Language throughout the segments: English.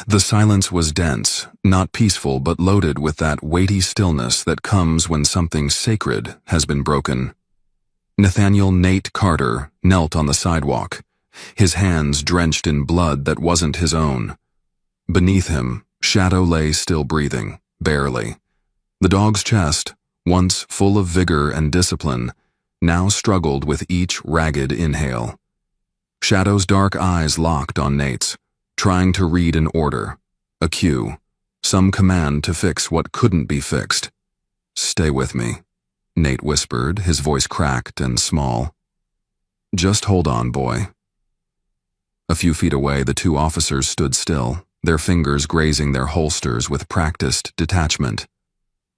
The silence was dense, not peaceful but loaded with that weighty stillness that comes when something sacred has been broken. Nathaniel Nate Carter knelt on the sidewalk, his hands drenched in blood that wasn't his own. Beneath him, Shadow lay still breathing, barely. The dog's chest, once full of vigor and discipline, now struggled with each ragged inhale. Shadow's dark eyes locked on Nate's, trying to read an order, a cue, some command to fix what couldn't be fixed. "Stay with me," Nate whispered, his voice cracked and small. "Just hold on, boy." A few feet away, the two officers stood still, their fingers grazing their holsters with practiced detachment.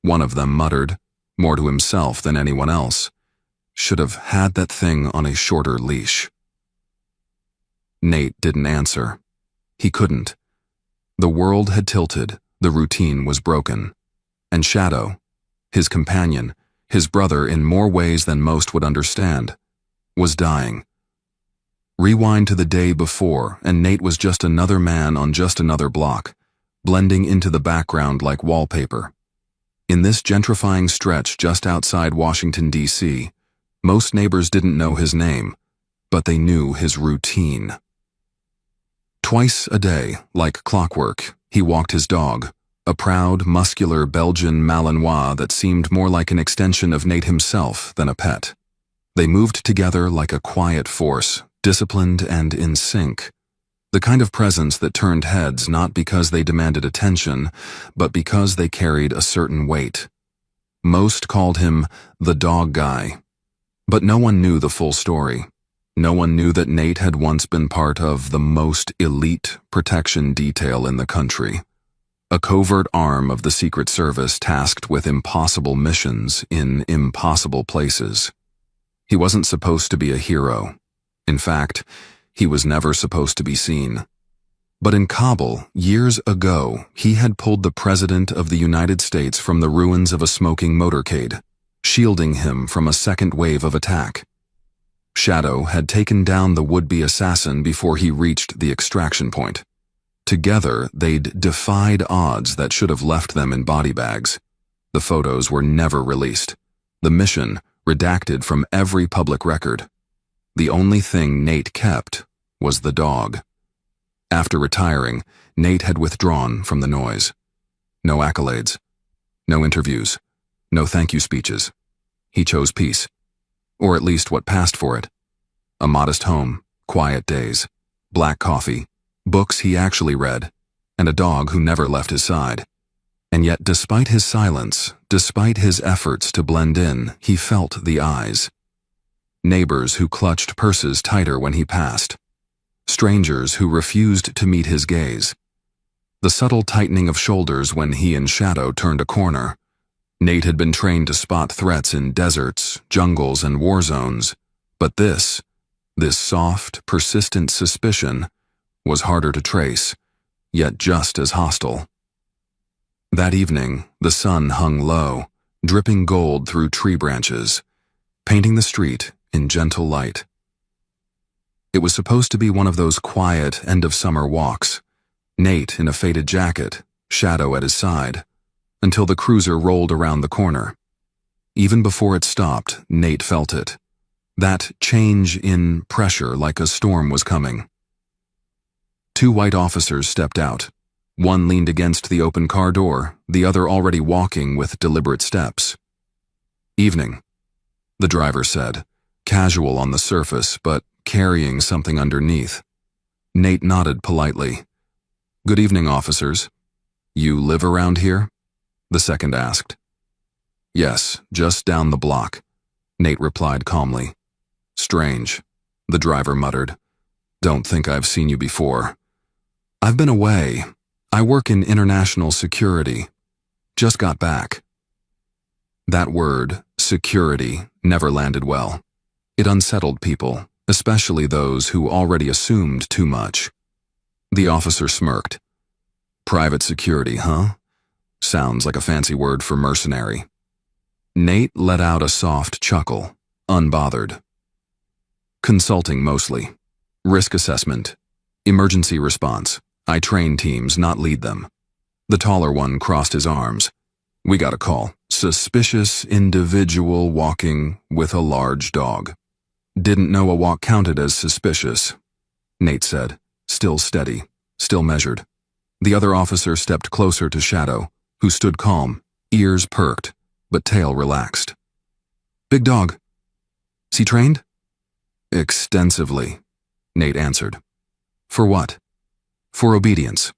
One of them muttered, more to himself than anyone else, "Should have had that thing on a shorter leash." Nate didn't answer. He couldn't. The world had tilted, the routine was broken. And Shadow, his companion, his brother in more ways than most would understand, was dying. Rewind to the day before, and Nate was just another man on just another block, blending into the background like wallpaper. In this gentrifying stretch just outside Washington, D.C., most neighbors didn't know his name, but they knew his routine. Twice a day, like clockwork, he walked his dog, a proud, muscular Belgian Malinois that seemed more like an extension of Nate himself than a pet. They moved together like a quiet force, disciplined and in sync. The kind of presence that turned heads not because they demanded attention, but because they carried a certain weight. Most called him the dog guy. But no one knew the full story. No one knew that Nate had once been part of the most elite protection detail in the country. A covert arm of the Secret Service tasked with impossible missions in impossible places. He wasn't supposed to be a hero. In fact, he was never supposed to be seen. But in Kabul, years ago, he had pulled the President of the United States from the ruins of a smoking motorcade, shielding him from a second wave of attack. Shadow had taken down the would-be assassin before he reached the extraction point. Together, they'd defied odds that should have left them in body bags. The photos were never released. The mission, redacted from every public record. The only thing Nate kept was the dog. After retiring, Nate had withdrawn from the noise. No accolades. No interviews. No thank you speeches. He chose peace. Or at least what passed for it. A modest home, quiet days, black coffee, books he actually read, and a dog who never left his side. And yet, despite his silence, despite his efforts to blend in, he felt the eyes. Neighbors who clutched purses tighter when he passed. Strangers who refused to meet his gaze. The subtle tightening of shoulders when he and Shadow turned a corner. Nate had been trained to spot threats in deserts, jungles, and war zones, but this soft, persistent suspicion was harder to trace, yet just as hostile. That evening, the sun hung low, dripping gold through tree branches, painting the street in gentle light. It was supposed to be one of those quiet end-of-summer walks, Nate in a faded jacket, Shadow at his side, until the cruiser rolled around the corner. Even before it stopped, Nate felt it. That change in pressure like a storm was coming. Two white officers stepped out. One leaned against the open car door, the other already walking with deliberate steps. "Evening," the driver said, casual on the surface but carrying something underneath. Nate nodded politely. "Good evening, officers. You live around here?" the second asked. "Yes, just down the block," Nate replied calmly. "Strange," the driver muttered. "Don't think I've seen you before." "I've been away. I work in international security. Just got back." That word, security, never landed well. It unsettled people, especially those who already assumed too much. The officer smirked. "Private security, huh? Sounds like a fancy word for mercenary." Nate let out a soft chuckle, unbothered. "Consulting mostly. Risk assessment. Emergency response. I train teams, not lead them. The taller one crossed his arms. We got a call. Suspicious individual walking with a large dog. Didn't know a walk counted as suspicious, Nate said, still steady, still measured. The other officer stepped closer to Shadow, who stood calm, ears perked, but tail relaxed. Big dog. Is he trained? Extensively, Nate answered. For what? For obedience.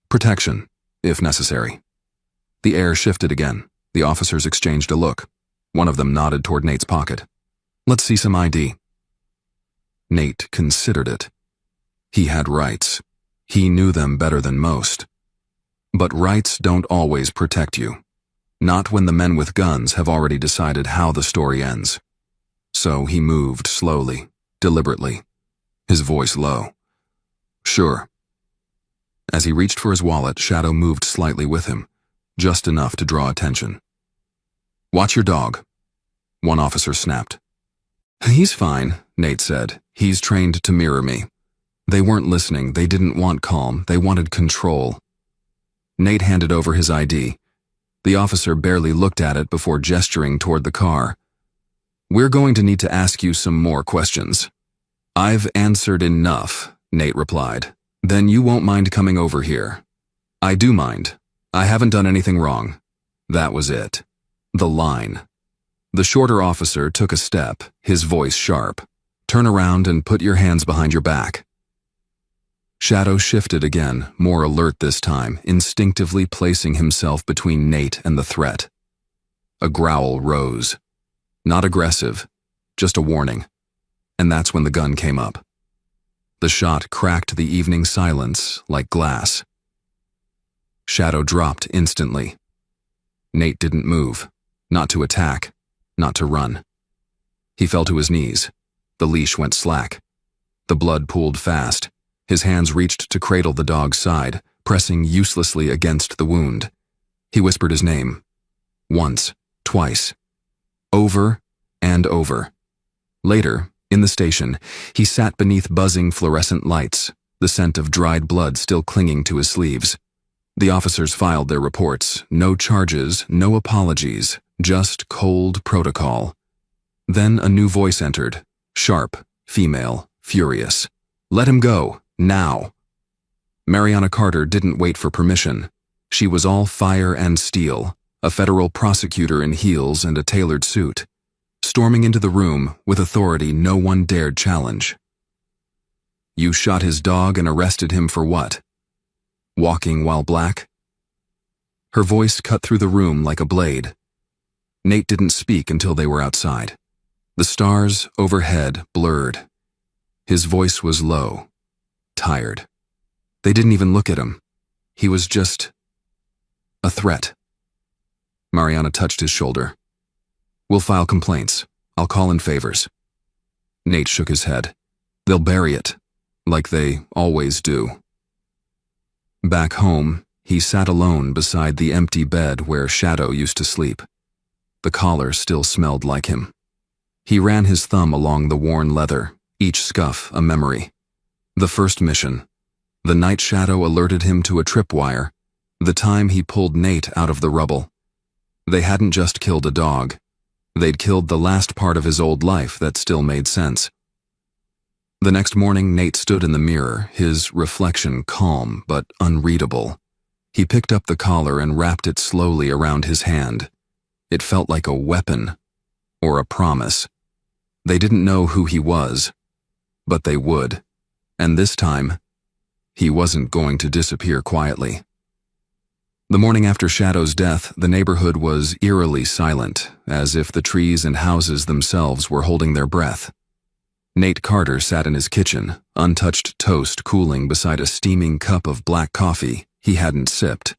Protection, if necessary. The air shifted again. The officers exchanged a look. One of them nodded toward Nate's pocket. Let's see some ID. Nate considered it. He had rights. He knew them better than most. But rights don't always protect you. Not when the men with guns have already decided how the story ends. So he moved slowly, deliberately, his voice low. Sure. As he reached for his wallet, Shadow moved slightly with him, just enough to draw attention. Watch your dog, one officer snapped. He's fine, Nate said. He's trained to mirror me. They weren't listening. They didn't want calm. They wanted control. Nate handed over his ID. The officer barely looked at it before gesturing toward the car. We're going to need to ask you some more questions. I've answered enough, Nate replied. Then you won't mind coming over here. I do mind. I haven't done anything wrong. That was it. The line. The shorter officer took a step, his voice sharp. Turn around and put your hands behind your back. Shadow shifted again, more alert this time, instinctively placing himself between Nate and the threat. A growl rose. Not aggressive, just a warning. And that's when the gun came up. The shot cracked the evening silence like glass. Shadow dropped instantly. Nate didn't move, not to attack, not to run. He fell to his knees. The leash went slack. The blood pooled fast. His hands reached to cradle the dog's side, pressing uselessly against the wound. He whispered his name. Once, twice. Over and over. Later, in the station, he sat beneath buzzing fluorescent lights, the scent of dried blood still clinging to his sleeves. The officers filed their reports. No charges, no apologies, just cold protocol. Then a new voice entered, sharp, female, furious. Let him go, now. Mariana Carter didn't wait for permission. She was all fire and steel, a federal prosecutor in heels and a tailored suit, storming into the room with authority no one dared challenge. You shot his dog and arrested him for what? Walking while black? Her voice cut through the room like a blade. Nate didn't speak until they were outside. The stars overhead blurred. His voice was low, tired. They didn't even look at him. He was just a threat. Mariana touched his shoulder. We'll file complaints. I'll call in favors. Nate shook his head. They'll bury it, like they always do. Back home, he sat alone beside the empty bed where Shadow used to sleep. The collar still smelled like him. He ran his thumb along the worn leather, each scuff a memory. The first mission. The night Shadow alerted him to a tripwire. The time he pulled Nate out of the rubble. They hadn't just killed a dog. They'd killed the last part of his old life that still made sense. The next morning, Nate stood in the mirror, his reflection calm but unreadable. He picked up the collar and wrapped it slowly around his hand. It felt like a weapon, or a promise. They didn't know who he was, but they would. And this time, he wasn't going to disappear quietly. The morning after Shadow's death, the neighborhood was eerily silent, as if the trees and houses themselves were holding their breath. Nate Carter sat in his kitchen, untouched toast cooling beside a steaming cup of black coffee he hadn't sipped.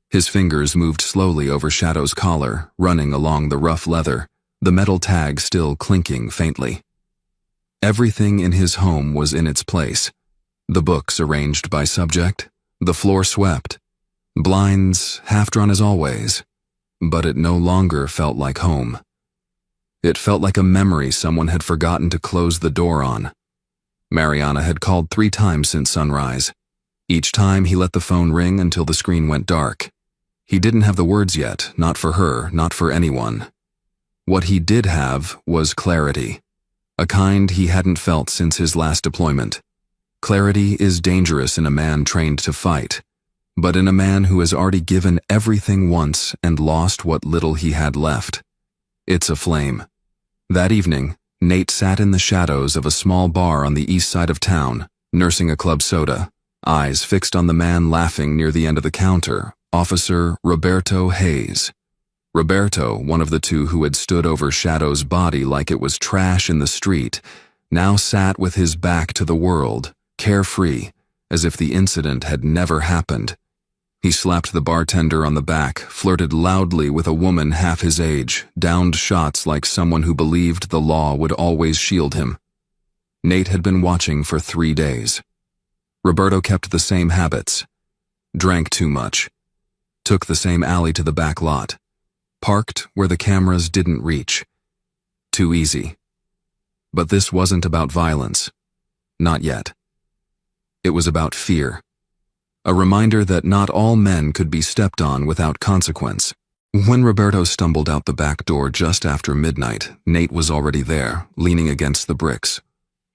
His fingers moved slowly over Shadow's collar, running along the rough leather, the metal tag still clinking faintly. Everything in his home was in its place. The books arranged by subject, the floor swept, blinds half-drawn as always, but it no longer felt like home. It felt like a memory someone had forgotten to close the door on. Mariana had called 3 times since sunrise. Each time he let the phone ring until the screen went dark. He didn't have the words yet, not for her, not for anyone. What he did have was clarity, a kind he hadn't felt since his last deployment. Clarity is dangerous in a man trained to fight, but in a man who has already given everything once and lost what little he had left. It's a flame. That evening, Nate sat in the shadows of a small bar on the east side of town, nursing a club soda, eyes fixed on the man laughing near the end of the counter, Officer Roberto Hayes. Roberto, one of the two who had stood over Shadow's body like it was trash in the street, now sat with his back to the world, carefree, as if the incident had never happened. He slapped the bartender on the back, flirted loudly with a woman half his age, downed shots like someone who believed the law would always shield him. Nate had been watching for 3 days. Roberto kept the same habits. Drank too much. Took the same alley to the back lot. Parked where the cameras didn't reach. Too easy. But this wasn't about violence. Not yet. It was about fear. A reminder that not all men could be stepped on without consequence. When Roberto stumbled out the back door just after midnight, Nate was already there, leaning against the bricks.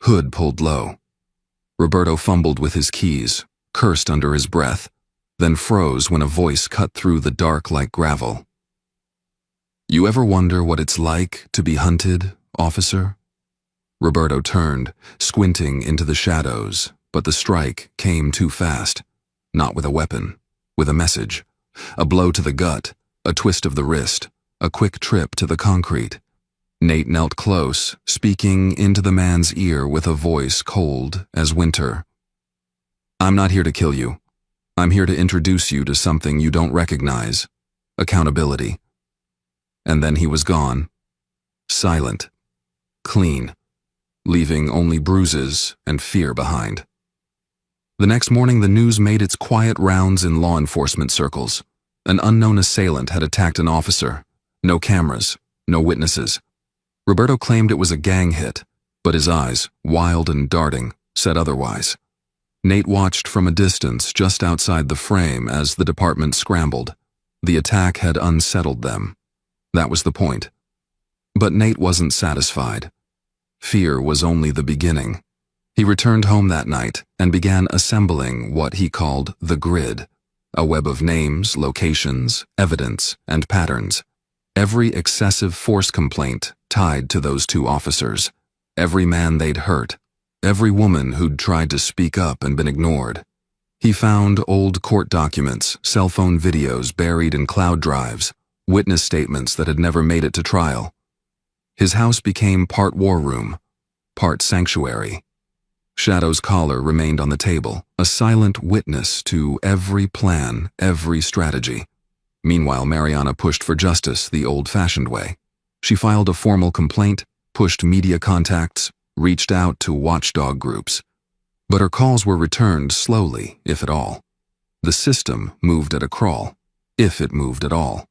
Hood pulled low. Roberto fumbled with his keys, cursed under his breath, then froze when a voice cut through the dark like gravel. "You ever wonder what it's like to be hunted, officer?" Roberto turned, squinting into the shadows, but the strike came too fast. Not with a weapon, with a message. A blow to the gut, a twist of the wrist, a quick trip to the concrete. Nate knelt close, speaking into the man's ear with a voice cold as winter. "I'm not here to kill you. I'm here to introduce you to something you don't recognize. Accountability." And then he was gone. Silent. Clean. Leaving only bruises and fear behind. The next morning, the news made its quiet rounds in law enforcement circles. An unknown assailant had attacked an officer. No cameras, no witnesses. Roberto claimed it was a gang hit, but his eyes, wild and darting, said otherwise. Nate watched from a distance just outside the frame as the department scrambled. The attack had unsettled them. That was the point. But Nate wasn't satisfied. Fear was only the beginning. He returned home that night and began assembling what he called the grid, a web of names, locations, evidence, and patterns. Every excessive force complaint tied to those two officers, every man they'd hurt, every woman who'd tried to speak up and been ignored. He found old court documents, cell phone videos buried in cloud drives, witness statements that had never made it to trial. His house became part war room, part sanctuary. Shadow's collar remained on the table, a silent witness to every plan, every strategy. Meanwhile, Mariana pushed for justice the old-fashioned way. She filed a formal complaint, pushed media contacts, reached out to watchdog groups. But her calls were returned slowly, if at all. The system moved at a crawl, if it moved at all.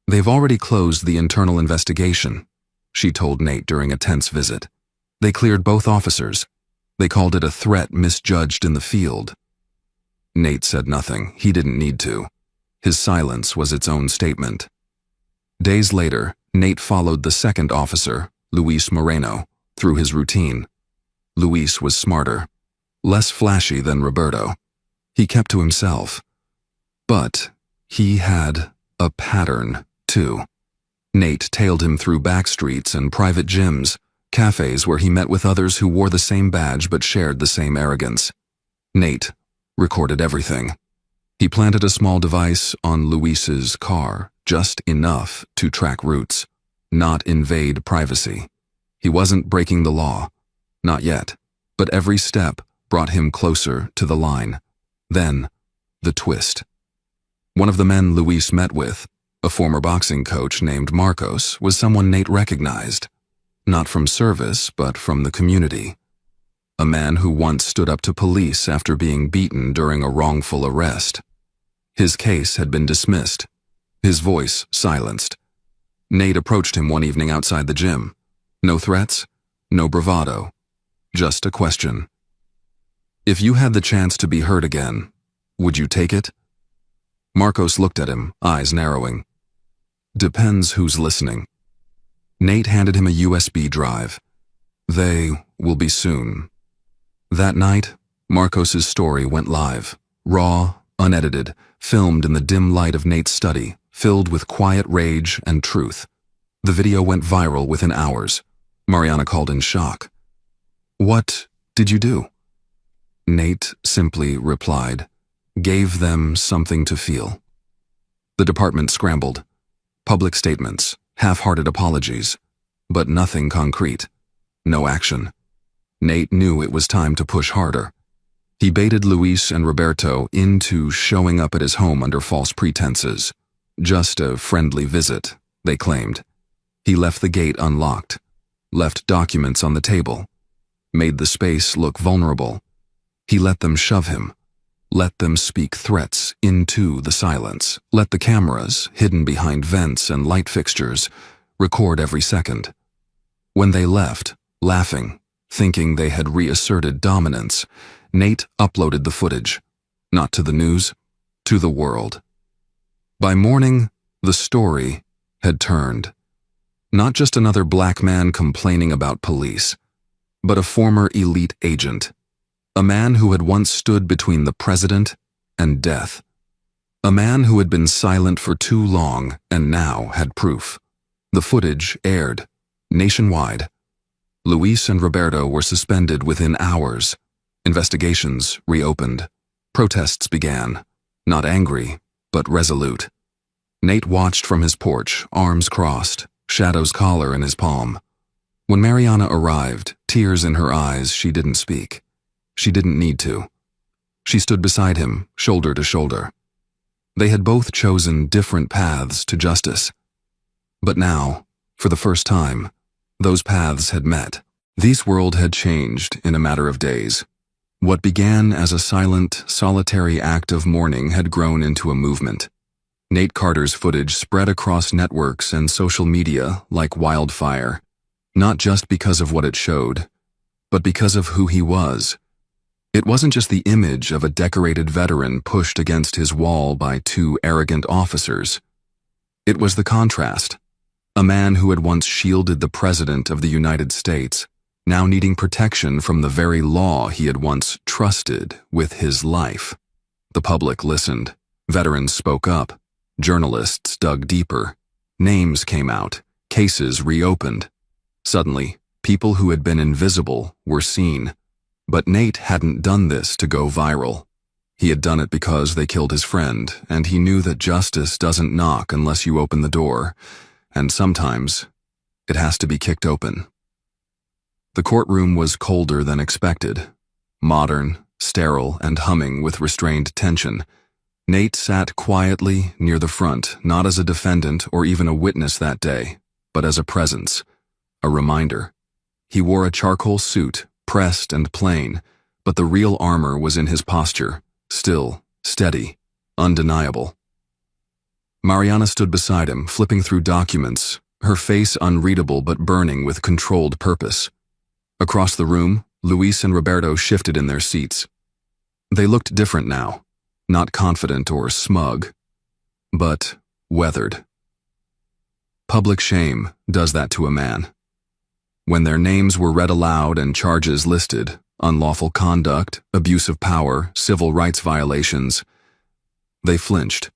"They've already closed the internal investigation," she told Nate during a tense visit. "They cleared both officers. They called it a threat misjudged in the field." Nate said nothing. He didn't need to. His silence was its own statement. Days later, Nate followed the second officer, Luis Moreno, through his routine. Luis was smarter, less flashy than Roberto. He kept to himself. But he had a pattern, too. Nate tailed him through back streets and private gyms, cafes where he met with others who wore the same badge but shared the same arrogance. Nate recorded everything. He planted a small device on Luis's car, just enough to track routes, not invade privacy. He wasn't breaking the law, not yet, but every step brought him closer to the line. Then, the twist. One of the men Luis met with, a former boxing coach named Marcos, was someone Nate recognized. Not from service, but from the community. A man who once stood up to police after being beaten during a wrongful arrest. His case had been dismissed, his voice silenced. Nate approached him one evening outside the gym. No threats, no bravado, just a question. If you had the chance to be heard again, would you take it? Marcos looked at him, eyes narrowing. Depends who's listening. Nate handed him a USB drive. They will be soon. That night, Marcos's story went live, raw, unedited, filmed in the dim light of Nate's study, filled with quiet rage and truth. The video went viral within hours. Mariana called in shock. What did you do? Nate simply replied, gave them something to feel. The department scrambled. Public statements, half-hearted apologies, but nothing concrete. No action. Nate knew it was time to push harder. He baited Luis and Roberto into showing up at his home under false pretenses. Just a friendly visit, they claimed. He left the gate unlocked, left documents on the table, made the space look vulnerable. He let them shove him, let them speak threats into the silence, let the cameras, hidden behind vents and light fixtures, record every second. When they left, laughing, thinking they had reasserted dominance, Nate uploaded the footage, not to the news, to the world. By morning, the story had turned. Not just another black man complaining about police, but a former elite agent. A man who had once stood between the president and death. A man who had been silent for too long and now had proof. The footage aired, nationwide. Luis and Roberto were suspended within hours. Investigations reopened. Protests began, not angry, but resolute. Nate watched from his porch, arms crossed, Shadow's collar in his palm. When Mariana arrived, tears in her eyes, she didn't speak. She didn't need to. She stood beside him, shoulder to shoulder. They had both chosen different paths to justice. But now, for the first time, those paths had met. This world had changed in a matter of days. What began as a silent, solitary act of mourning had grown into a movement. Nate Carter's footage spread across networks and social media like wildfire, not just because of what it showed, but because of who he was. It wasn't just the image of a decorated veteran pushed against his wall by two arrogant officers. It was the contrast. A man who had once shielded the President of the United States, now needing protection from the very law he had once trusted with his life. The public listened. Veterans spoke up. Journalists dug deeper. Names came out. Cases reopened. Suddenly, people who had been invisible were seen. But Nate hadn't done this to go viral. He had done it because they killed his friend, and he knew that justice doesn't knock unless you open the door, and sometimes it has to be kicked open. The courtroom was colder than expected. Modern, sterile, and humming with restrained tension. Nate sat quietly near the front, not as a defendant or even a witness that day, but as a presence, a reminder. He wore a charcoal suit, pressed and plain, but the real armor was in his posture, still, steady, undeniable. Mariana stood beside him, flipping through documents, her face unreadable but burning with controlled purpose. Across the room, Luis and Roberto shifted in their seats. They looked different now, not confident or smug, but weathered. Public shame does that to a man. When their names were read aloud and charges listed, unlawful conduct, abuse of power, civil rights violations, they flinched.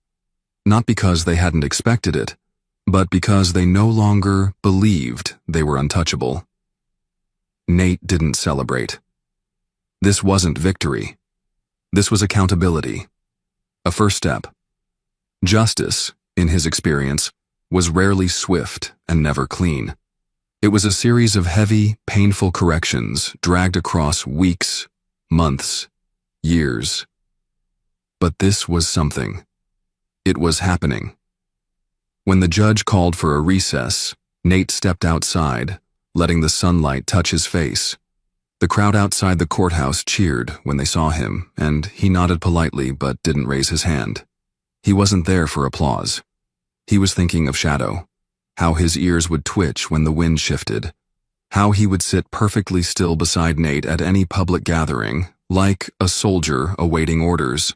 Not because they hadn't expected it, but because they no longer believed they were untouchable. Nate didn't celebrate. This wasn't victory. This was accountability. A first step. Justice, in his experience, was rarely swift and never clean. It was a series of heavy, painful corrections dragged across weeks, months, years. But this was something. It was happening. When the judge called for a recess, Nate stepped outside, letting the sunlight touch his face. The crowd outside the courthouse cheered when they saw him, and he nodded politely but didn't raise his hand. He wasn't there for applause. He was thinking of Shadow, how his ears would twitch when the wind shifted, how he would sit perfectly still beside Nate at any public gathering, like a soldier awaiting orders.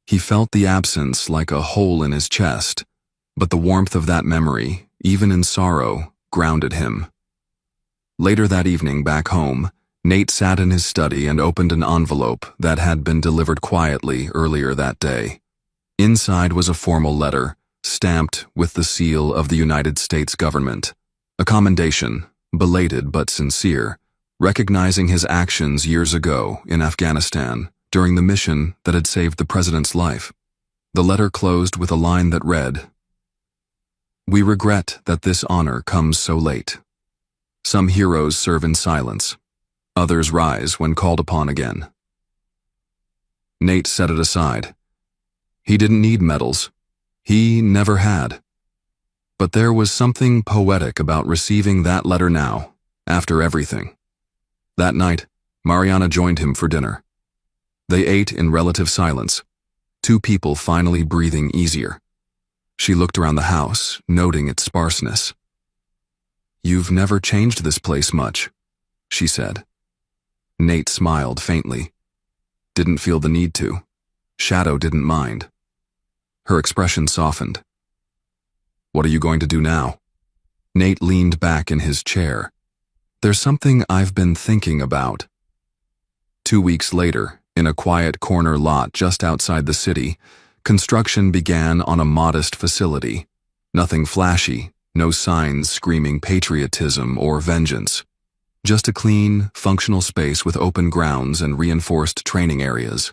He felt the absence like a hole in his chest, but the warmth of that memory, even in sorrow, grounded him. Later that evening, back home, Nate sat in his study and opened an envelope that had been delivered quietly earlier that day. Inside was a formal letter, stamped with the seal of the United States government. A commendation, belated but sincere, recognizing his actions years ago in Afghanistan during the mission that had saved the president's life. The letter closed with a line that read, "We regret that this honor comes so late. Some heroes serve in silence. Others rise when called upon again." Nate set it aside. He didn't need medals. He never had. But there was something poetic about receiving that letter now, after everything. That night, Mariana joined him for dinner. They ate in relative silence, two people finally breathing easier. She looked around the house, noting its sparseness. "You've never changed this place much," she said. Nate smiled faintly. Didn't feel the need to. Shadow didn't mind. Her expression softened. "What are you going to do now?" Nate leaned back in his chair. "There's something I've been thinking about." 2 weeks later, in a quiet corner lot just outside the city, construction began on a modest facility. Nothing flashy, no signs screaming patriotism or vengeance. Just a clean, functional space with open grounds and reinforced training areas.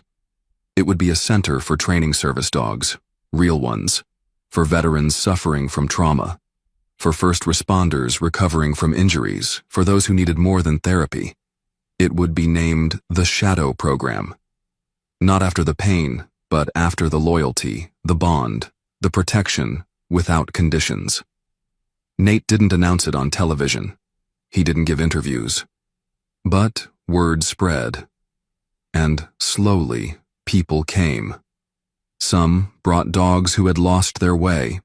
It would be a center for training service dogs, real ones, for veterans suffering from trauma, for first responders recovering from injuries, for those who needed more than therapy. It would be named the Shadow Program. Not after the pain, but after the loyalty, the bond, the protection, without conditions. Nate didn't announce it on television. He didn't give interviews. But word spread. And slowly, people came. Some brought dogs who had lost their way.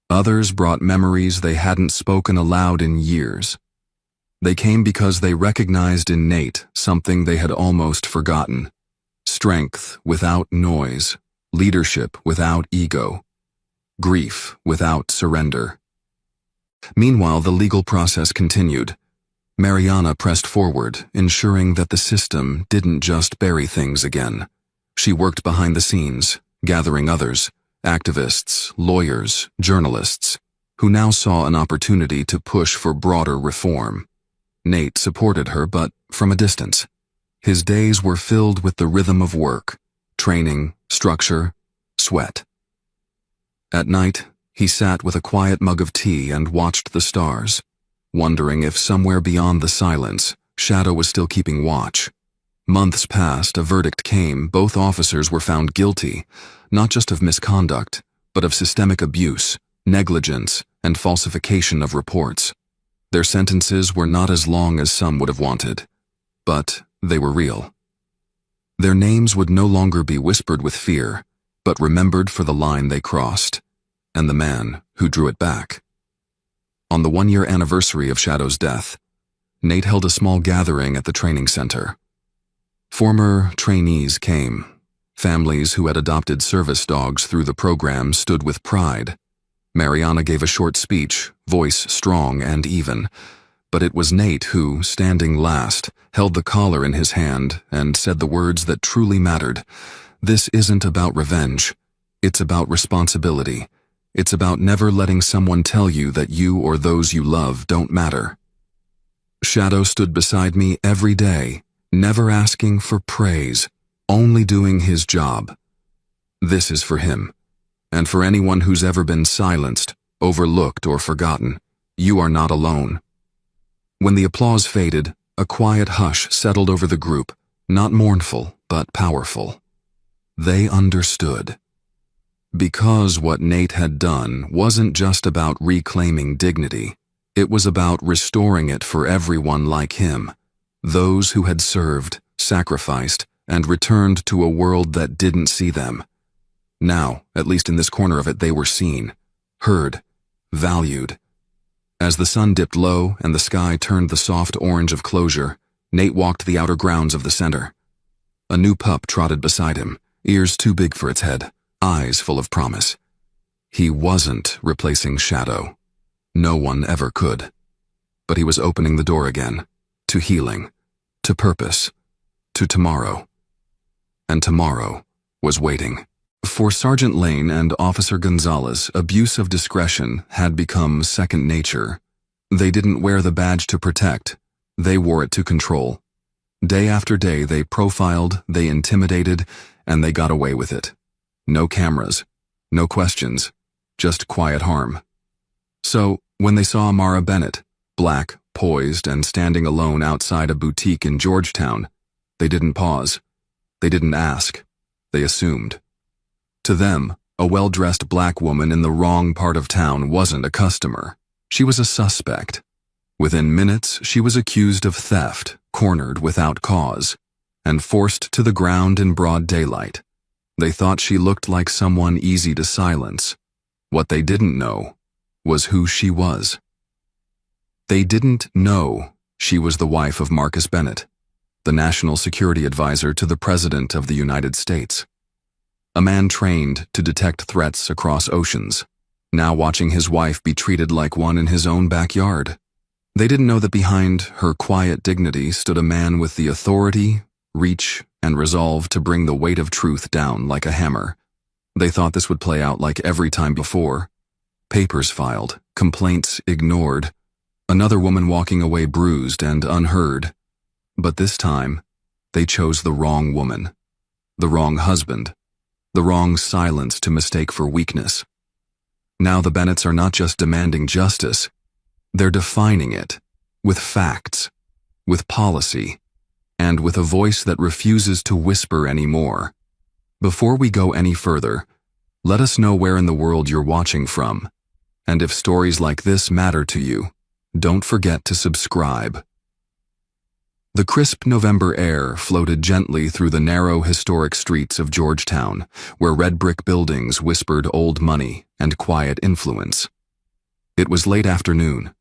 Others brought memories they hadn't spoken aloud in years. They came because they recognized in Nate something they had almost forgotten. Strength without noise, leadership without ego, grief without surrender. Meanwhile, the legal process continued. Mariana pressed forward, ensuring that the system didn't just bury things again. She worked behind the scenes, gathering others, activists, lawyers, journalists, who now saw an opportunity to push for broader reform. Nate supported her, but from a distance. His days were filled with the rhythm of work, training, structure, sweat. At night, he sat with a quiet mug of tea and watched the stars, wondering if somewhere beyond the silence, Shadow was still keeping watch. Months passed, a verdict came. Both officers were found guilty, not just of misconduct, but of systemic abuse, negligence, and falsification of reports. Their sentences were not as long as some would have wanted, but they were real. Their names would no longer be whispered with fear, but remembered for the line they crossed, and the man who drew it back. On the 1-year anniversary of Shadow's death, Nate held a small gathering at the training center. Former trainees came. Families who had adopted service dogs through the program stood with pride. Mariana gave a short speech, voice strong and even, but it was Nate who, standing last, held the collar in his hand and said the words that truly mattered. "This isn't about revenge. It's about responsibility. It's about never letting someone tell you that you or those you love don't matter." Shadow stood beside me every day, never asking for praise, only doing his job. This is for him, and for anyone who's ever been silenced, overlooked, or forgotten. You are not alone. When the applause faded, a quiet hush settled over the group, not mournful, but powerful. They understood. Because what Nate had done wasn't just about reclaiming dignity, it was about restoring it for everyone like him, those who had served, sacrificed, and returned to a world that didn't see them. Now, at least in this corner of it, they were seen, heard, valued. As the sun dipped low and the sky turned the soft orange of closure, Nate walked the outer grounds of the center. A new pup trotted beside him, ears too big for its head, eyes full of promise. He wasn't replacing Shadow. No one ever could. But he was opening the door again, to healing, to purpose, to tomorrow. And tomorrow was waiting. For Sergeant Lane and Officer Gonzalez, abuse of discretion had become second nature. They didn't wear the badge to protect, they wore it to control. Day after day they profiled, they intimidated, and they got away with it. No cameras, no questions, just quiet harm. So, when they saw Amara Bennett, black, poised, and standing alone outside a boutique in Georgetown, they didn't pause. They didn't ask. They assumed. To them, a well-dressed black woman in the wrong part of town wasn't a customer. She was a suspect. Within minutes, she was accused of theft, cornered without cause, and forced to the ground in broad daylight. They thought she looked like someone easy to silence. What they didn't know was who she was. They didn't know she was the wife of Marcus Bennett, the national security advisor to the President of the United States. A man trained to detect threats across oceans, now watching his wife be treated like one in his own backyard. They didn't know that behind her quiet dignity stood a man with the authority, reach, and resolve to bring the weight of truth down like a hammer. They thought this would play out like every time before. Papers filed, complaints ignored, another woman walking away bruised and unheard. But this time, they chose the wrong woman, the wrong husband, the wrong silence to mistake for weakness. Now the Bennetts are not just demanding justice, they're defining it, with facts, with policy, and with a voice that refuses to whisper anymore. Before we go any further, let us know where in the world you're watching from, and if stories like this matter to you, don't forget to subscribe. The crisp November air floated gently through the narrow historic streets of Georgetown, where red brick buildings whispered old money and quiet influence. It was late afternoon.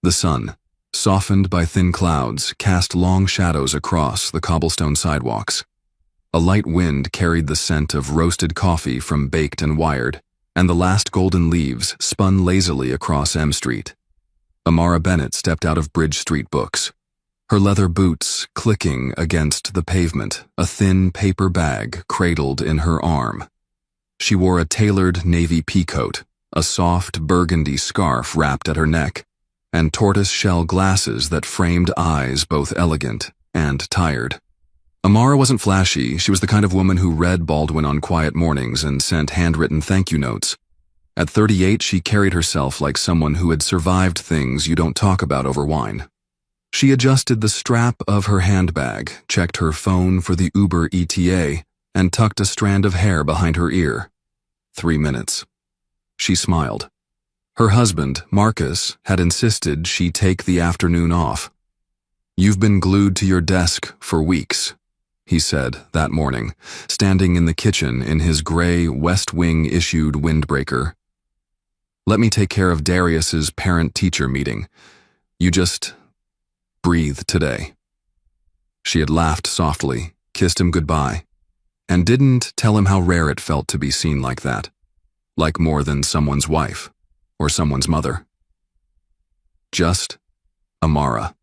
The sun, softened by thin clouds, cast long shadows across the cobblestone sidewalks. A light wind carried the scent of roasted coffee from Baked and Wired, and the last golden leaves spun lazily across M Street. Amara Bennett stepped out of Bridge Street Books, her leather boots clicking against the pavement, a thin paper bag cradled in her arm. She wore a tailored navy peacoat, a soft burgundy scarf wrapped at her neck, and tortoise-shell glasses that framed eyes both elegant and tired. Amara wasn't flashy. She was the kind of woman who read Baldwin on quiet mornings and sent handwritten thank you notes. At 38, she carried herself like someone who had survived things you don't talk about over wine. She adjusted the strap of her handbag, checked her phone for the Uber ETA, and tucked a strand of hair behind her ear. 3 minutes. She smiled. Her husband, Marcus, had insisted she take the afternoon off. "You've been glued to your desk for weeks," he said that morning, standing in the kitchen in his gray West Wing-issued windbreaker. "Let me take care of Darius's parent-teacher meeting. You just breathe today." She had laughed softly, kissed him goodbye, and didn't tell him how rare it felt to be seen like that, like more than someone's wife or someone's mother. Just Amara.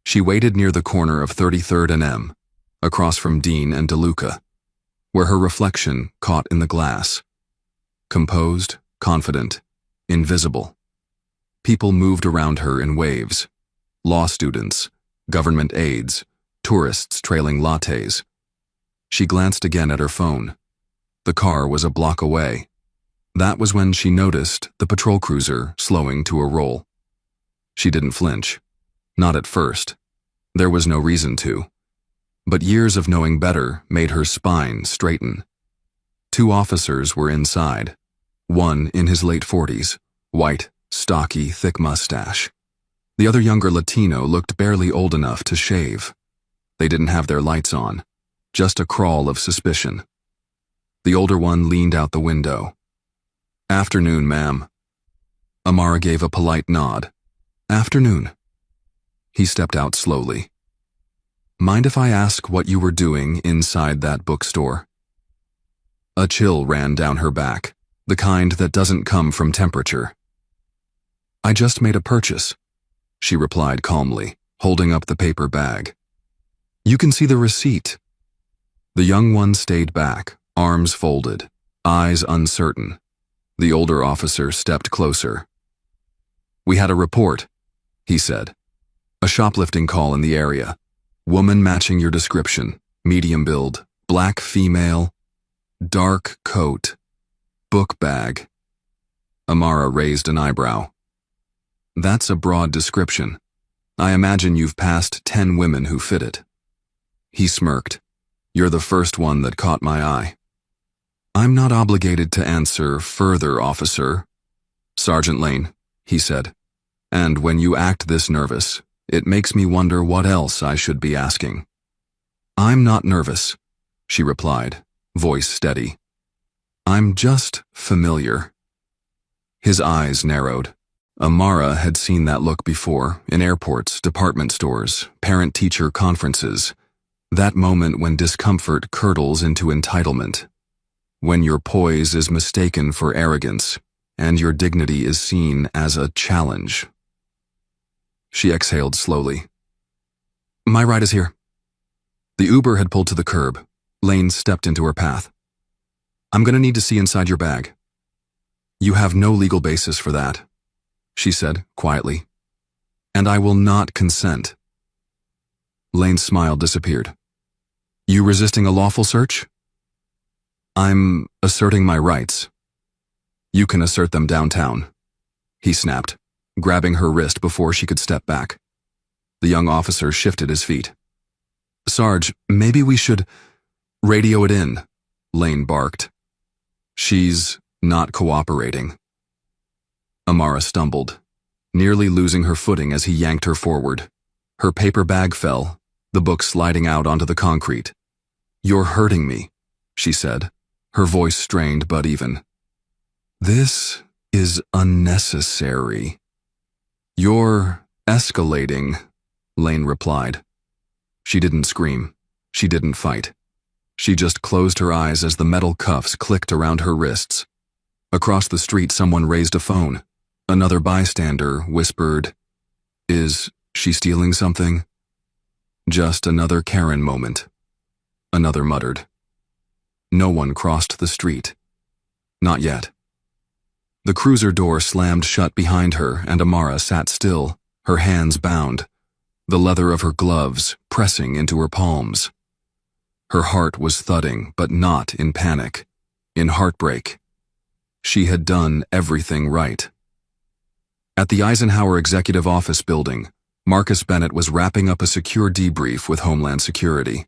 She waited near the corner of 33rd and M, across from Dean and DeLuca, where her reflection caught in the glass. Composed, confident, invisible. People moved around her in waves. Law students, government aides, tourists trailing lattes. She glanced again at her phone. The car was a block away. That was when she noticed the patrol cruiser slowing to a roll. She didn't flinch. Not at first. There was no reason to. But years of knowing better made her spine straighten. 2 officers were inside. One in his late 40s, white, stocky, thick mustache. The other younger Latino looked barely old enough to shave. They didn't have their lights on, just a crawl of suspicion. The older one leaned out the window. "Afternoon, ma'am." Amara gave a polite nod. "Afternoon." He stepped out slowly. Mind if I ask what you were doing inside that bookstore? A chill ran down her back, the kind that doesn't come from temperature. I just made a purchase, she replied calmly, holding up the paper bag. You can see the receipt. The young one stayed back, arms folded, eyes uncertain. The older officer stepped closer. We had a report, he said. A shoplifting call in the area. Woman matching your description, medium build, black female, dark coat, book bag. Amara raised an eyebrow. That's a broad description. I imagine you've passed 10 women who fit it. He smirked. You're the first one that caught my eye. I'm not obligated to answer further, officer. Sergeant Lane, he said. And when you act this nervous, it makes me wonder what else I should be asking. I'm not nervous, she replied, voice steady. I'm just familiar. His eyes narrowed. Amara had seen that look before, in airports, department stores, parent-teacher conferences. That moment when discomfort curdles into entitlement. When your poise is mistaken for arrogance, and your dignity is seen as a challenge. She exhaled slowly. My ride is here. The Uber had pulled to the curb. Lane stepped into her path. I'm going to need to see inside your bag. You have no legal basis for that, she said quietly. And I will not consent. Lane's smile disappeared. You resisting a lawful search? I'm asserting my rights. You can assert them downtown, he snapped, grabbing her wrist before she could step back. The young officer shifted his feet. Sarge, maybe we should radio it in, Lane barked. She's not cooperating. Amara stumbled, nearly losing her footing as he yanked her forward. Her paper bag fell, the book sliding out onto the concrete. You're hurting me, she said, her voice strained but even. This is unnecessary. You're escalating, Lane replied. She didn't scream. She didn't fight. She just closed her eyes as the metal cuffs clicked around her wrists. Across the street, someone raised a phone. Another bystander whispered, Is she stealing something? Just another Karen moment. Another muttered. No one crossed the street. Not yet. The cruiser door slammed shut behind her and Amara sat still, her hands bound, the leather of her gloves pressing into her palms. Her heart was thudding, but not in panic, in heartbreak. She had done everything right. At the Eisenhower Executive Office building, Marcus Bennett was wrapping up a secure debrief with Homeland Security.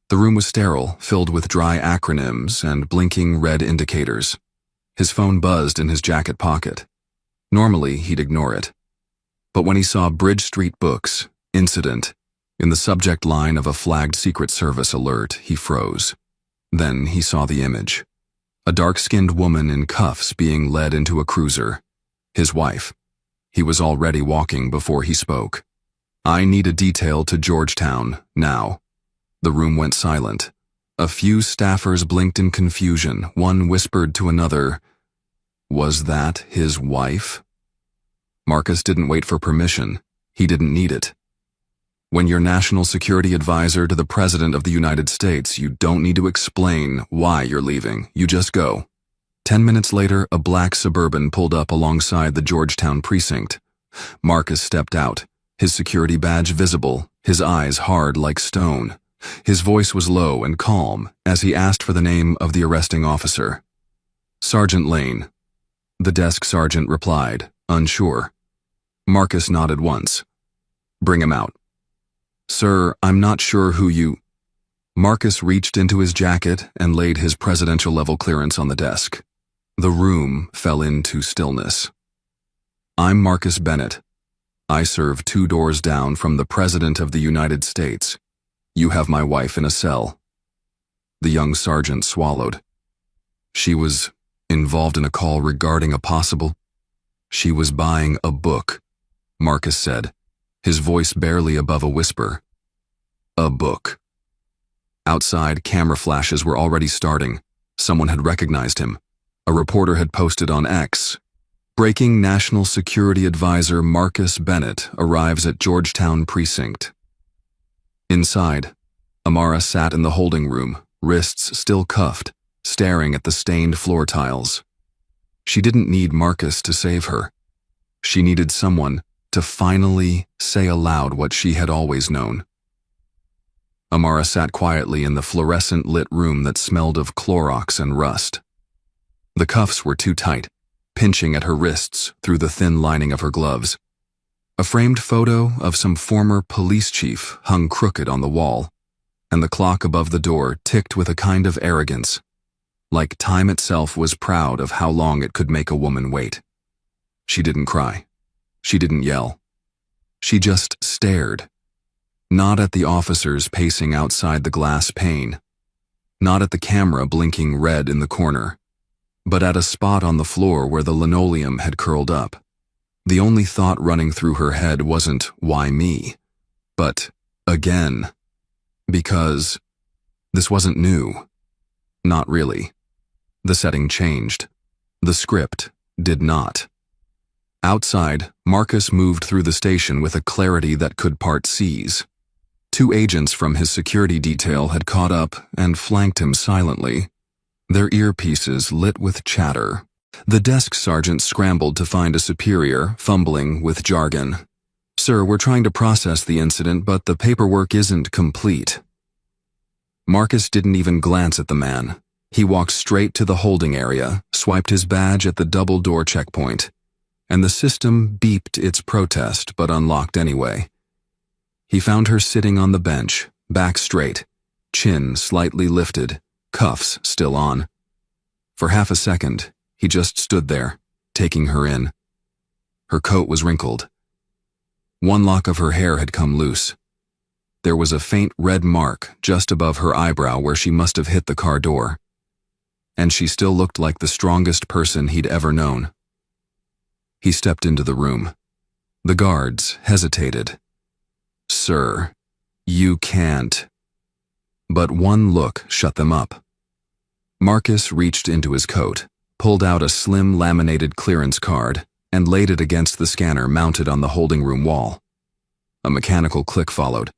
The room was sterile, filled with dry acronyms and blinking red indicators. His phone buzzed in his jacket pocket. Normally, he'd ignore it. But when he saw Bridge Street Books, Incident, in the subject line of a flagged Secret Service alert, he froze. Then he saw the image. A dark-skinned woman in cuffs being led into a cruiser. His wife. He was already walking before he spoke. I need a detail to Georgetown, now. The room went silent. A few staffers blinked in confusion. One whispered to another, Was that his wife? Marcus didn't wait for permission. He didn't need it. When you're National Security Advisor to the President of the United States, you don't need to explain why you're leaving. You just go. 10 minutes later, a black Suburban pulled up alongside the Georgetown precinct. Marcus stepped out, his security badge visible, his eyes hard like stone. His voice was low and calm as he asked for the name of the arresting officer. Sergeant Lane. The desk sergeant replied, unsure. Marcus nodded once. Bring him out. Sir, I'm not sure who you... Marcus reached into his jacket and laid his presidential-level clearance on the desk. The room fell into stillness. I'm Marcus Bennett. I serve 2 doors down from the President of the United States. You have my wife in a cell. The young sergeant swallowed. She was involved in a call regarding a possible... She was buying a book, Marcus said, his voice barely above a whisper. A book. Outside, camera flashes were already starting. Someone had recognized him. A reporter had posted on X. Breaking National Security Advisor Marcus Bennett arrives at Georgetown Precinct. Inside, Amara sat in the holding room, wrists still cuffed, staring at the stained floor tiles. She didn't need Marcus to save her. She needed someone to finally say aloud what she had always known. Amara sat quietly in the fluorescent-lit room that smelled of Clorox and rust. The cuffs were too tight, pinching at her wrists through the thin lining of her gloves. A framed photo of some former police chief hung crooked on the wall, and the clock above the door ticked with a kind of arrogance, like time itself was proud of how long it could make a woman wait. She didn't cry. She didn't yell. She just stared. Not at the officers pacing outside the glass pane, not at the camera blinking red in the corner, but at a spot on the floor where the linoleum had curled up. The only thought running through her head wasn't, why me? But, again. Because this wasn't new. Not really. The setting changed. The script did not. Outside, Marcus moved through the station with a clarity that could part seas. 2 agents from his security detail had caught up and flanked him silently, their earpieces lit with chatter. The desk sergeant scrambled to find a superior, fumbling with jargon. "Sir, we're trying to process the incident, but the paperwork isn't complete." Marcus didn't even glance at the man. He walked straight to the holding area, swiped his badge at the double-door checkpoint, and the system beeped its protest but unlocked anyway. He found her sitting on the bench, back straight, chin slightly lifted, cuffs still on. For half a second, he just stood there, taking her in. Her coat was wrinkled. One lock of her hair had come loose. There was a faint red mark just above her eyebrow where she must have hit the car door. And she still looked like the strongest person he'd ever known. He stepped into the room. The guards hesitated. "Sir, you can't." But one look shut them up. Marcus reached into his coat, pulled out a slim laminated clearance card, and laid it against the scanner mounted on the holding room wall. A mechanical click followed.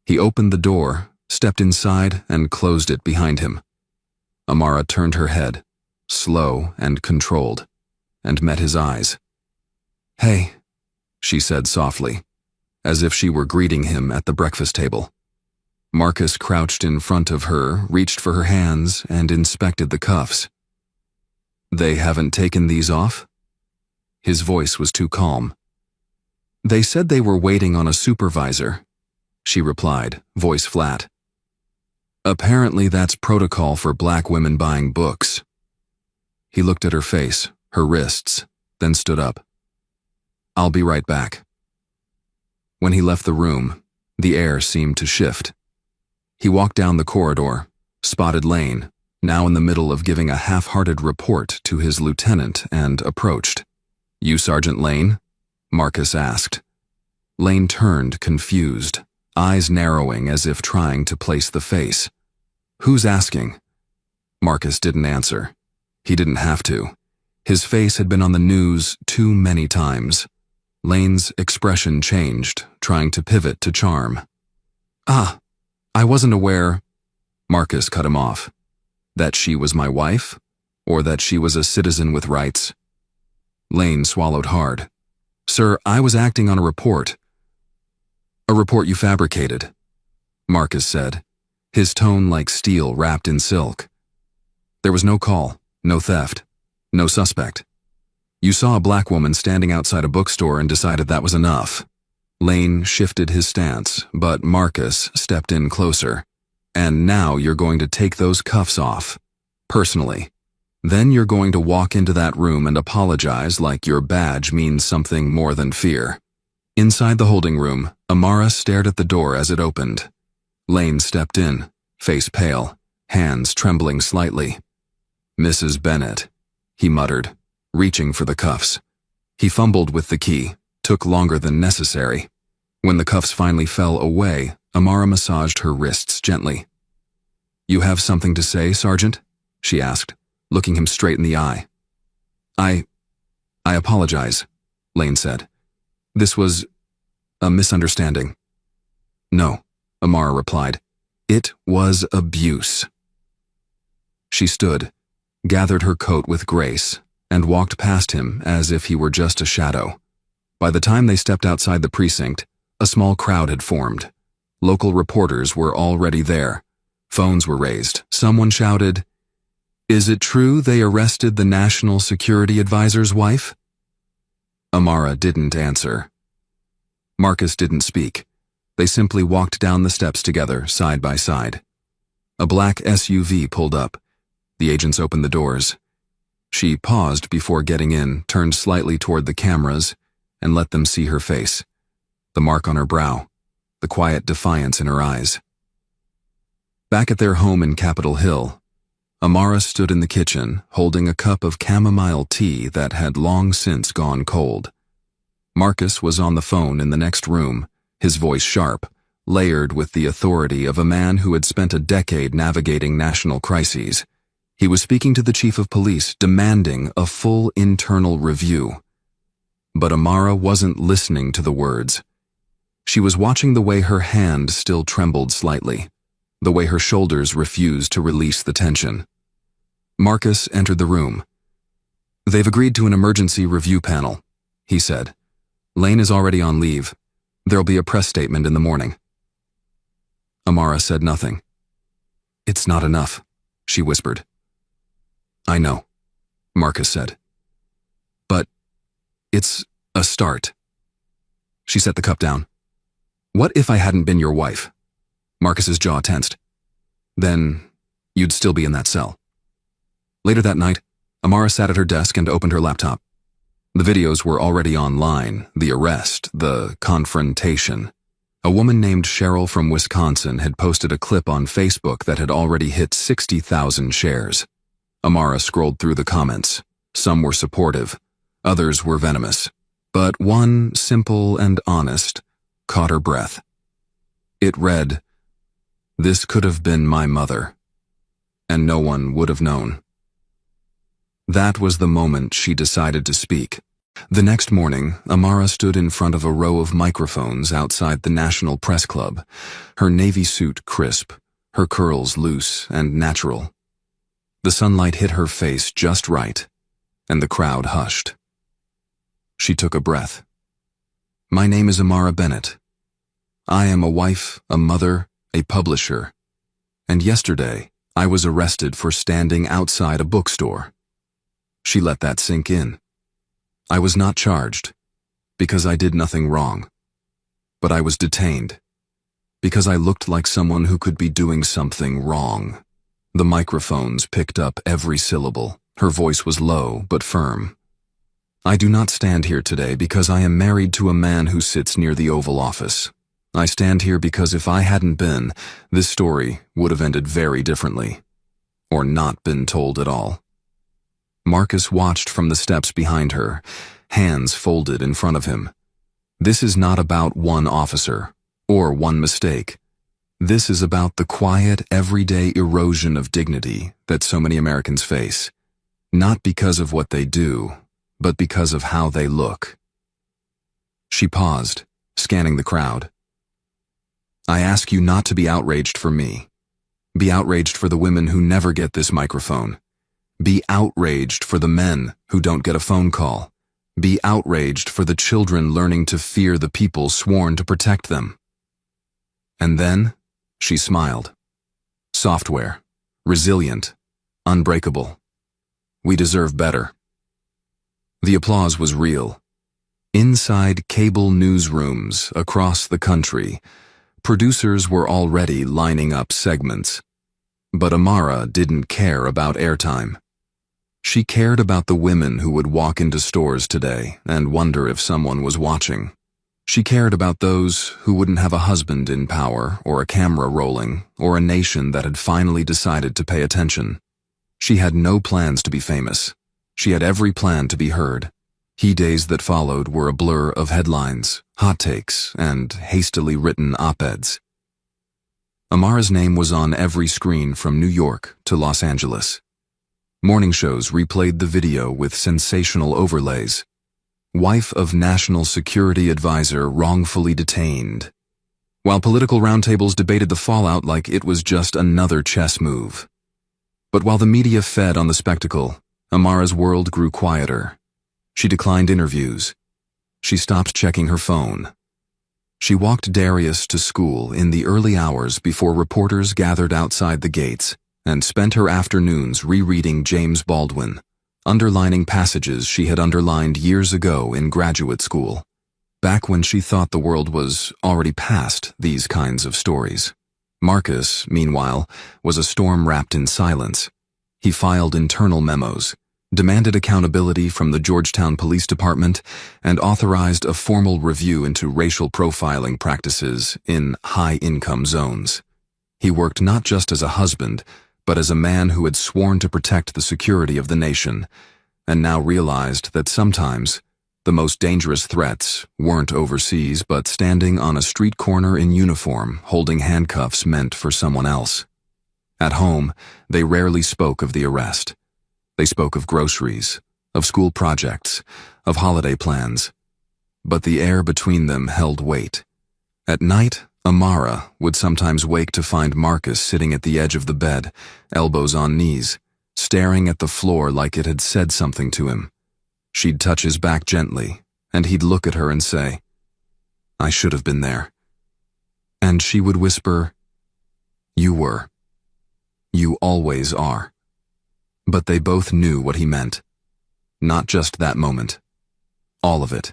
He opened the door, stepped inside, and closed it behind him. Amara turned her head, slow and controlled, and met his eyes. "Hey," she said softly, as if she were greeting him at the breakfast table. Marcus crouched in front of her, reached for her hands, and inspected the cuffs. "They haven't taken these off?" His voice was too calm. "They said they were waiting on a supervisor," she replied, voice flat. "Apparently that's protocol for black women buying books." He looked at her face, her wrists, then stood up. "I'll be right back." When he left the room, the air seemed to shift. He walked down the corridor, spotted Lane, now in the middle of giving a half-hearted report to his lieutenant, and approached. "You Sergeant Lane?" Marcus asked. Lane turned, confused, eyes narrowing as if trying to place the face. "Who's asking?" Marcus didn't answer. He didn't have to. His face had been on the news too many times. Lane's expression changed, trying to pivot to charm. I wasn't aware," Marcus cut him off, "that she was my wife, or that she was a citizen with rights." Lane swallowed hard. "Sir, I was acting on a report." "A report you fabricated," Marcus said, his tone like steel wrapped in silk. "There was no call, no theft, no suspect. You saw a black woman standing outside a bookstore and decided that was enough." Lane shifted his stance, but Marcus stepped in closer. "And now you're going to take those cuffs off, personally. Then you're going to walk into that room and apologize like your badge means something more than fear." Inside the holding room, Amara stared at the door as it opened. Lane stepped in, face pale, hands trembling slightly. "Mrs. Bennett," he muttered, reaching for the cuffs. He fumbled with the key, took longer than necessary. When the cuffs finally fell away, Amara massaged her wrists gently. "You have something to say, Sergeant?" she asked, looking him straight in the eye. I apologize," Lane said. "This was a misunderstanding." "No," Amara replied. "It was abuse." She stood, gathered her coat with grace, and walked past him as if he were just a shadow. By the time they stepped outside the precinct, a small crowd had formed. Local reporters were already there. Phones were raised. Someone shouted, "Is it true they arrested the National Security Advisor's wife?" Amara didn't answer. Marcus didn't speak. They simply walked down the steps together, side by side. A black SUV pulled up. The agents opened the doors. She paused before getting in, turned slightly toward the cameras, and let them see her face. The mark on her brow, the quiet defiance in her eyes. Back at their home in Capitol Hill, Amara stood in the kitchen, holding a cup of chamomile tea that had long since gone cold. Marcus was on the phone in the next room, his voice sharp, layered with the authority of a man who had spent a decade navigating national crises. He was speaking to the chief of police, demanding a full internal review. But Amara wasn't listening to the words. She was watching the way her hand still trembled slightly, the way her shoulders refused to release the tension. Marcus entered the room. "They've agreed to an emergency review panel," he said. "Lane is already on leave. There'll be a press statement in the morning." Amara said nothing. "It's not enough," she whispered. "I know," Marcus said. "But it's a start." She set the cup down. "What if I hadn't been your wife?" Marcus's jaw tensed. "Then you'd still be in that cell." Later that night, Amara sat at her desk and opened her laptop. The videos were already online, the arrest, the confrontation. A woman named Cheryl from Wisconsin had posted a clip on Facebook that had already hit 60,000 shares. Amara scrolled through the comments. Some were supportive, others were venomous. But one, simple and honest, caught her breath. It read, "This could have been my mother, and no one would have known." That was the moment she decided to speak. The next morning, Amara stood in front of a row of microphones outside the National Press Club, her navy suit crisp, her curls loose and natural. The sunlight hit her face just right, and the crowd hushed. She took a breath. "My name is Amara Bennett. I am a wife, a mother, a publisher, and yesterday I was arrested for standing outside a bookstore." She let that sink in. "I was not charged, because I did nothing wrong. But I was detained, because I looked like someone who could be doing something wrong." The microphones picked up every syllable. Her voice was low but firm. "I do not stand here today because I am married to a man who sits near the Oval Office. I stand here because if I hadn't been, this story would have ended very differently. Or not been told at all." Marcus watched from the steps behind her, hands folded in front of him. This is not about one officer, or one mistake. This is about the quiet, everyday erosion of dignity that so many Americans face. Not because of what they do, but because of how they look. She paused, scanning the crowd. "I ask you not to be outraged for me. Be outraged for the women who never get this microphone. Be outraged for the men who don't get a phone call. Be outraged for the children learning to fear the people sworn to protect them." And then, she smiled. "Software, resilient, unbreakable. We deserve better." The applause was real. Inside cable newsrooms across the country, producers were already lining up segments. But Amara didn't care about airtime. She cared about the women who would walk into stores today and wonder if someone was watching. She cared about those who wouldn't have a husband in power or a camera rolling or a nation that had finally decided to pay attention. She had no plans to be famous. She had every plan to be heard. Days that followed were a blur of headlines, hot takes, and hastily written op-eds. Amara's name was on every screen from New York to Los Angeles. Morning shows replayed the video with sensational overlays. Wife of National Security Advisor wrongfully detained. While political roundtables debated the fallout like it was just another chess move. But while the media fed on the spectacle, Amara's world grew quieter. She declined interviews. She stopped checking her phone. She walked Darius to school in the early hours before reporters gathered outside the gates and spent her afternoons rereading James Baldwin, underlining passages she had underlined years ago in graduate school, back when she thought the world was already past these kinds of stories. Marcus, meanwhile, was a storm wrapped in silence. He filed internal memos, demanded accountability from the Georgetown Police Department, and authorized a formal review into racial profiling practices in high-income zones. He worked not just as a husband, but as a man who had sworn to protect the security of the nation, and now realized that sometimes the most dangerous threats weren't overseas but standing on a street corner in uniform holding handcuffs meant for someone else. At home, they rarely spoke of the arrest. They spoke of groceries, of school projects, of holiday plans. But the air between them held weight. At night, Amara would sometimes wake to find Marcus sitting at the edge of the bed, elbows on knees, staring at the floor like it had said something to him. She'd touch his back gently, and he'd look at her and say, "I should have been there." And she would whisper, "You were. You always are." But they both knew what he meant. Not just that moment. All of it.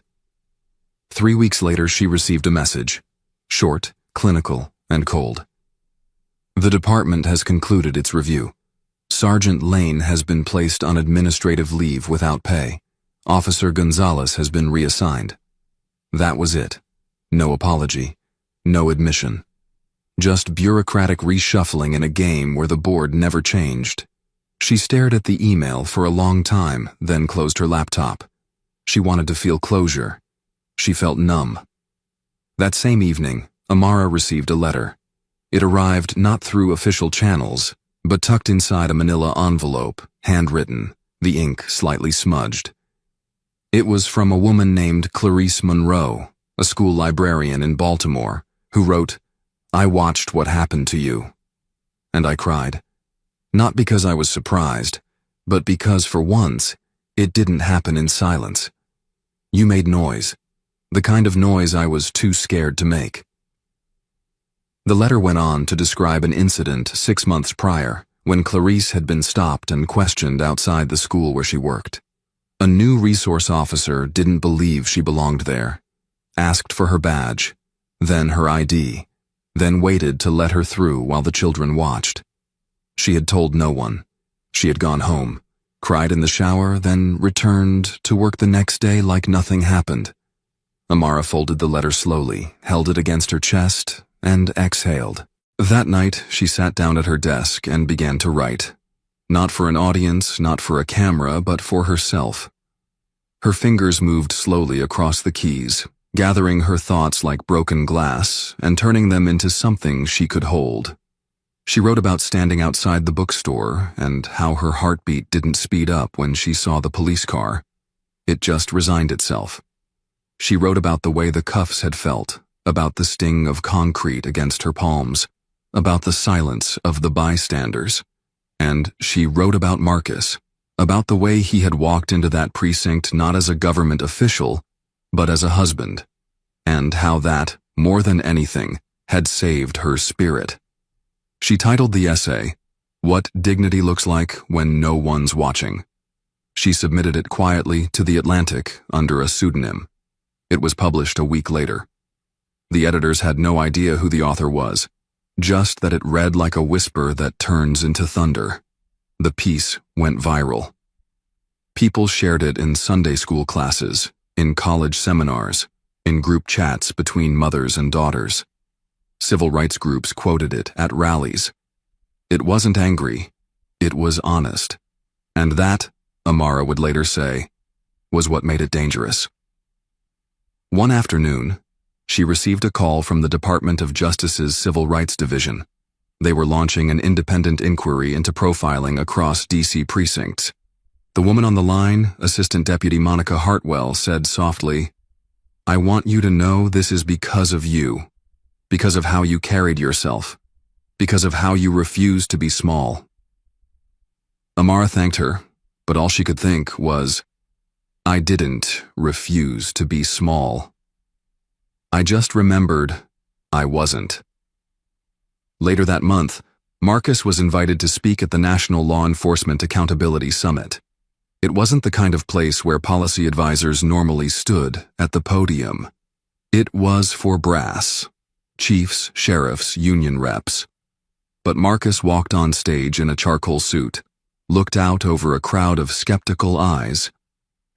3 weeks later, she received a message. Short, clinical, and cold. The department has concluded its review. Sergeant Lane has been placed on administrative leave without pay. Officer Gonzalez has been reassigned. That was it. No apology. No admission. Just bureaucratic reshuffling in a game where the board never changed. She stared at the email for a long time, then closed her laptop. She wanted to feel closure. She felt numb. That same evening, Amara received a letter. It arrived not through official channels, but tucked inside a manila envelope, handwritten, the ink slightly smudged. It was from a woman named Clarice Monroe, a school librarian in Baltimore, who wrote, "I watched what happened to you." And I cried. Not because I was surprised, but because for once, it didn't happen in silence. You made noise, the kind of noise I was too scared to make. The letter went on to describe an incident 6 months prior, when Clarice had been stopped and questioned outside the school where she worked. A new resource officer didn't believe she belonged there, asked for her badge, then her ID, then waited to let her through while the children watched. She had told no one. She had gone home, cried in the shower, then returned to work the next day like nothing happened. Amara folded the letter slowly, held it against her chest, and exhaled. That night, she sat down at her desk and began to write. Not for an audience, not for a camera, but for herself. Her fingers moved slowly across the keys, gathering her thoughts like broken glass and turning them into something she could hold. She wrote about standing outside the bookstore and how her heartbeat didn't speed up when she saw the police car. It just resigned itself. She wrote about the way the cuffs had felt, about the sting of concrete against her palms, about the silence of the bystanders. And she wrote about Marcus, about the way he had walked into that precinct not as a government official, but as a husband, and how that, more than anything, had saved her spirit. She titled the essay, "What Dignity Looks Like When No One's Watching." She submitted it quietly to The Atlantic under a pseudonym. It was published a week later. The editors had no idea who the author was, just that it read like a whisper that turns into thunder. The piece went viral. People shared it in Sunday school classes, in college seminars, in group chats between mothers and daughters. Civil rights groups quoted it at rallies. It wasn't angry, it was honest. And that, Amara would later say, was what made it dangerous. One afternoon, she received a call from the Department of Justice's Civil Rights Division. They were launching an independent inquiry into profiling across DC precincts. The woman on the line, Assistant Deputy Monica Hartwell, said softly, "I want you to know this is because of you. Because of how you carried yourself. Because of how you refused to be small." Amara thanked her, but all she could think was, "I didn't refuse to be small. I just remembered I wasn't." Later that month, Marcus was invited to speak at the National Law Enforcement Accountability Summit. It wasn't the kind of place where policy advisors normally stood at the podium. It was for brass, chiefs, sheriffs, union reps. But Marcus walked on stage in a charcoal suit, looked out over a crowd of skeptical eyes,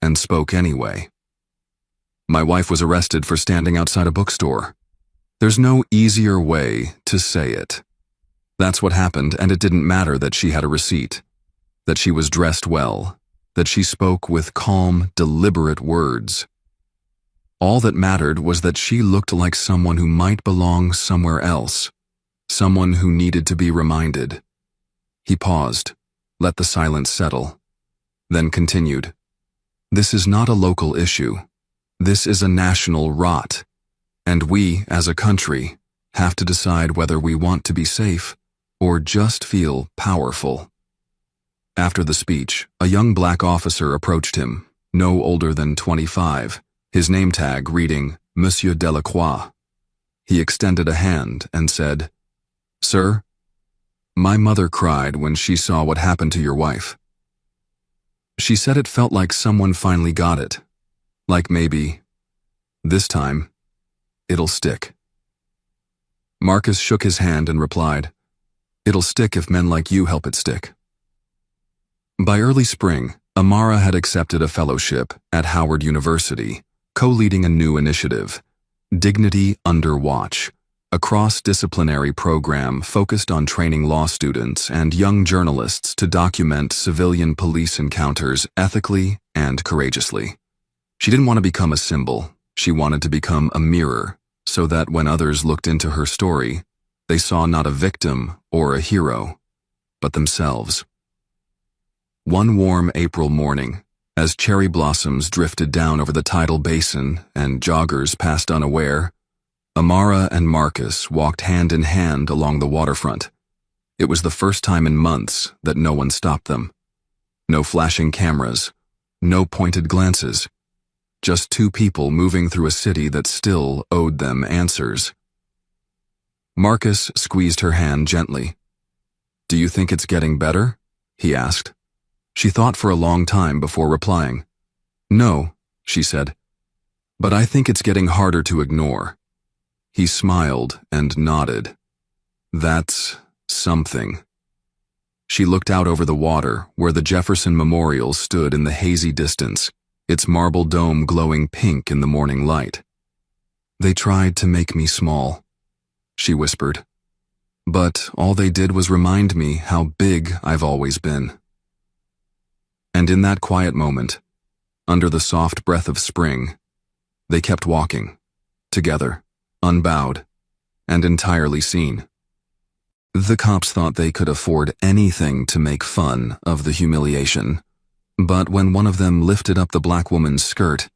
and spoke anyway. "My wife was arrested for standing outside a bookstore. There's no easier way to say it. That's what happened, and it didn't matter that she had a receipt, that she was dressed well, that she spoke with calm, deliberate words. All that mattered was that she looked like someone who might belong somewhere else, someone who needed to be reminded." He paused, let the silence settle, then continued, "This is not a local issue. This is a national rot. And we, as a country, have to decide whether we want to be safe or just feel powerful." After the speech, a young black officer approached him, no older than 25, his name tag reading Monsieur Delacroix. He extended a hand and said, "Sir, my mother cried when she saw what happened to your wife. She said it felt like someone finally got it, like maybe, this time, it'll stick." Marcus shook his hand and replied, "It'll stick if men like you help it stick." By early spring, Amara had accepted a fellowship at Howard University, co-leading a new initiative, Dignity Under Watch, a cross-disciplinary program focused on training law students and young journalists to document civilian police encounters ethically and courageously. She didn't want to become a symbol. She wanted to become a mirror, so that when others looked into her story, they saw not a victim or a hero, but themselves. One warm April morning, as cherry blossoms drifted down over the tidal basin and joggers passed unaware, Amara and Marcus walked hand in hand along the waterfront. It was the first time in months that no one stopped them. No flashing cameras, no pointed glances. Just two people moving through a city that still owed them answers. Marcus squeezed her hand gently. "Do you think it's getting better?" he asked. She thought for a long time before replying. "No," she said, "but I think it's getting harder to ignore." He smiled and nodded. "That's something." She looked out over the water where the Jefferson Memorial stood in the hazy distance, its marble dome glowing pink in the morning light. "They tried to make me small," she whispered. "But all they did was remind me how big I've always been." And in that quiet moment, under the soft breath of spring, they kept walking, together, unbowed, and entirely seen. The cops thought they could afford anything to make fun of the humiliation. But when one of them lifted up the black woman's skirt,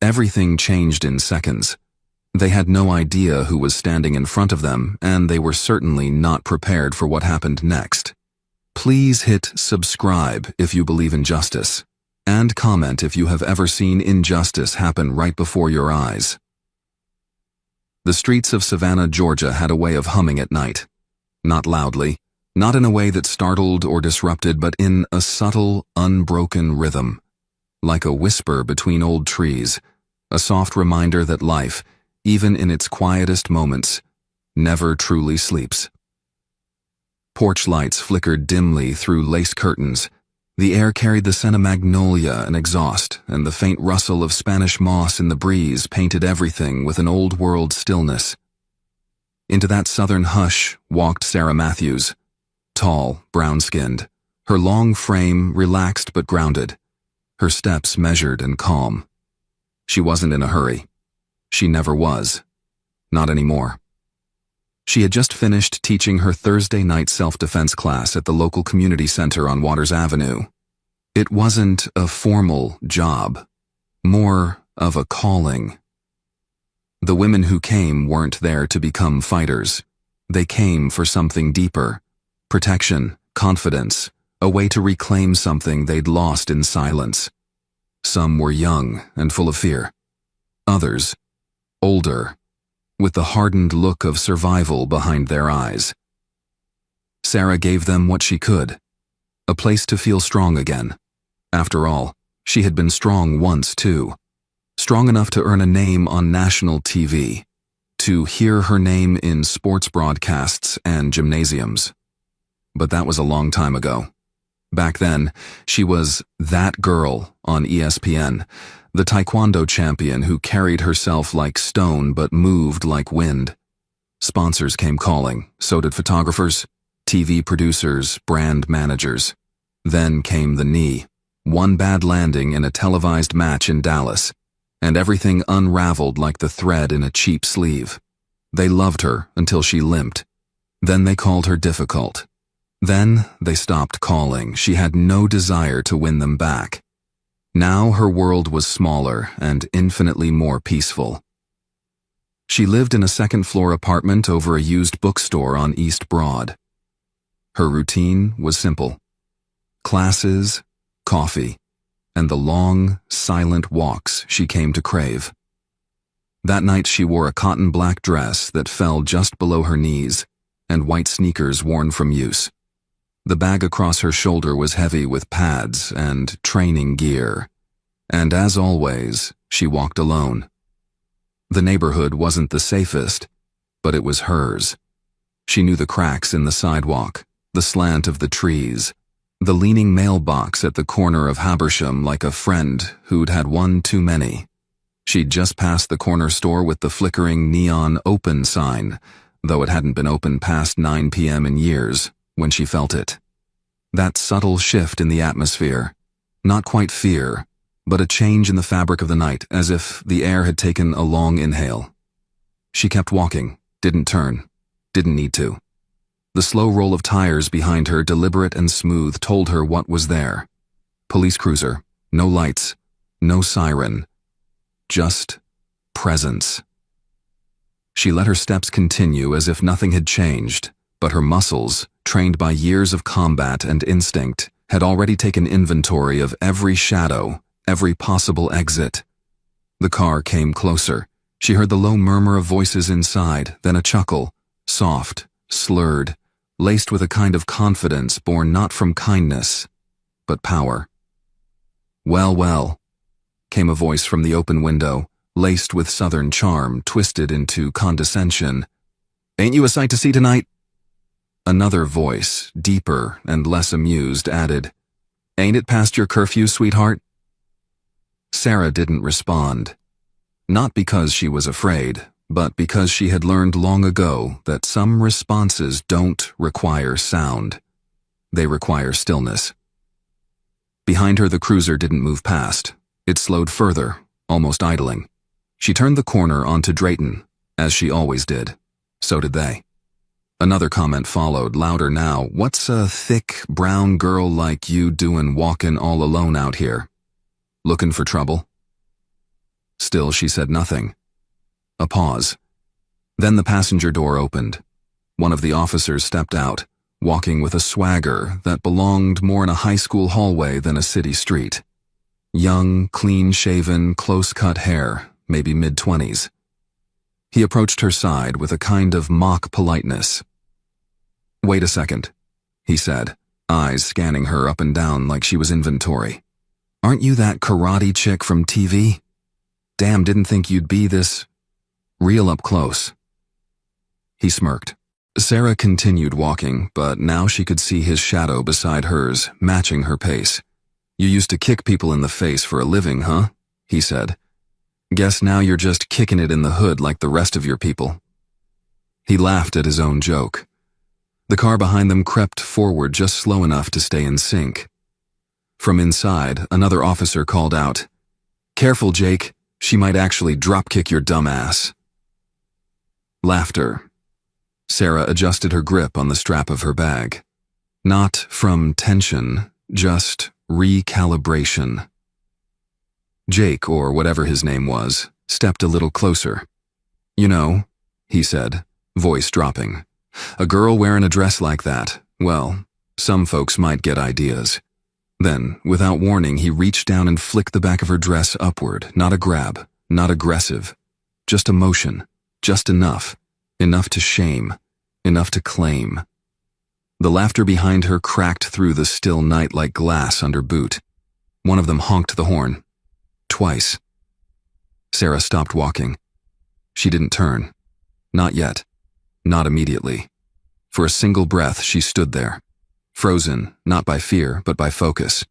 everything changed in seconds. They had no idea who was standing in front of them, and they were certainly not prepared for what happened next. Please hit subscribe if you believe in justice, and comment if you have ever seen injustice happen right before your eyes. The streets of Savannah, Georgia had a way of humming at night. Not loudly, not in a way that startled or disrupted, but in a subtle, unbroken rhythm. Like a whisper between old trees, a soft reminder that life, even in its quietest moments, never truly sleeps. Porch lights flickered dimly through lace curtains. The air carried the scent of magnolia and exhaust, and the faint rustle of Spanish moss in the breeze painted everything with an old-world stillness. Into that southern hush walked Sarah Matthews, tall, brown-skinned, her long frame relaxed but grounded, her steps measured and calm. She wasn't in a hurry. She never was. Not anymore. She had just finished teaching her Thursday night self-defense class at the local community center on Waters Avenue. It wasn't a formal job, more of a calling. The women who came weren't there to become fighters. They came for something deeper: protection, confidence, a way to reclaim something they'd lost in silence. Some were young and full of fear. Others, older, with the hardened look of survival behind their eyes. Sarah gave them what she could, a place to feel strong again. After all, she had been strong once too. Strong enough to earn a name on national TV, to hear her name in sports broadcasts and gymnasiums. But that was a long time ago. Back then, she was that girl on ESPN, the taekwondo champion who carried herself like stone but moved like wind. Sponsors came calling, so did photographers, TV producers, brand managers. Then came the knee, one bad landing in a televised match in Dallas, and everything unraveled like the thread in a cheap sleeve. They loved her until she limped. Then they called her difficult. Then they stopped calling. She had no desire to win them back. Now her world was smaller and infinitely more peaceful. She lived in a second-floor apartment over a used bookstore on East Broad. Her routine was simple: classes, coffee, and the long, silent walks she came to crave. That night she wore a cotton black dress that fell just below her knees and white sneakers worn from use. The bag across her shoulder was heavy with pads and training gear. And as always, she walked alone. The neighborhood wasn't the safest, but it was hers. She knew the cracks in the sidewalk, the slant of the trees, the leaning mailbox at the corner of Habersham like a friend who'd had one too many. She'd just passed the corner store with the flickering neon open sign, though it hadn't been open past 9 p.m. in years, when she felt it. That subtle shift in the atmosphere. Not quite fear, but a change in the fabric of the night, as if the air had taken a long inhale. She kept walking, didn't turn, didn't need to. The slow roll of tires behind her, deliberate and smooth, told her what was there. Police cruiser, no lights, no siren, just presence. She let her steps continue as if nothing had changed, but her muscles, trained by years of combat and instinct, had already taken inventory of every shadow, every possible exit. The car came closer. She heard the low murmur of voices inside, then a chuckle, soft, slurred, laced with a kind of confidence born not from kindness, but power. "Well, well," came a voice from the open window, laced with southern charm, twisted into condescension. "Ain't you a sight to see tonight?" Another voice, deeper and less amused, added, "Ain't it past your curfew, sweetheart?" Sarah didn't respond. Not because she was afraid, but because she had learned long ago that some responses don't require sound. They require stillness. Behind her, the cruiser didn't move past. It slowed further, almost idling. She turned the corner onto Drayton, as she always did. So did they. Another comment followed, louder now. "What's a thick, brown girl like you doin' walkin' all alone out here? Looking for trouble?" Still, she said nothing. A pause. Then the passenger door opened. One of the officers stepped out, walking with a swagger that belonged more in a high school hallway than a city street. Young, clean-shaven, close-cut hair, maybe mid-20s. He approached her side with a kind of mock politeness. "Wait a second," he said, eyes scanning her up and down like she was inventory. "Aren't you that karate chick from TV? Damn, didn't think you'd be this real up close." He smirked. Sarah continued walking, but now she could see his shadow beside hers, matching her pace. "You used to kick people in the face for a living, huh?" he said. "Guess now you're just kicking it in the hood like the rest of your people." He laughed at his own joke. The car behind them crept forward just slow enough to stay in sync. From inside, another officer called out, "Careful, Jake. She might actually drop-kick your dumb ass." Laughter. Sarah adjusted her grip on the strap of her bag. Not from tension, just recalibration. Jake, or whatever his name was, stepped a little closer. "You know," he said, voice dropping, "a girl wearing a dress like that, well, some folks might get ideas." Then, without warning, he reached down and flicked the back of her dress upward, not a grab, not aggressive, just a motion, just enough to shame, enough to claim. The laughter behind her cracked through the still night like glass under boot. One of them honked the horn. Twice. Sarah stopped walking. She didn't turn. Not yet. Not immediately. For a single breath, she stood there. Frozen, not by fear, but by focus.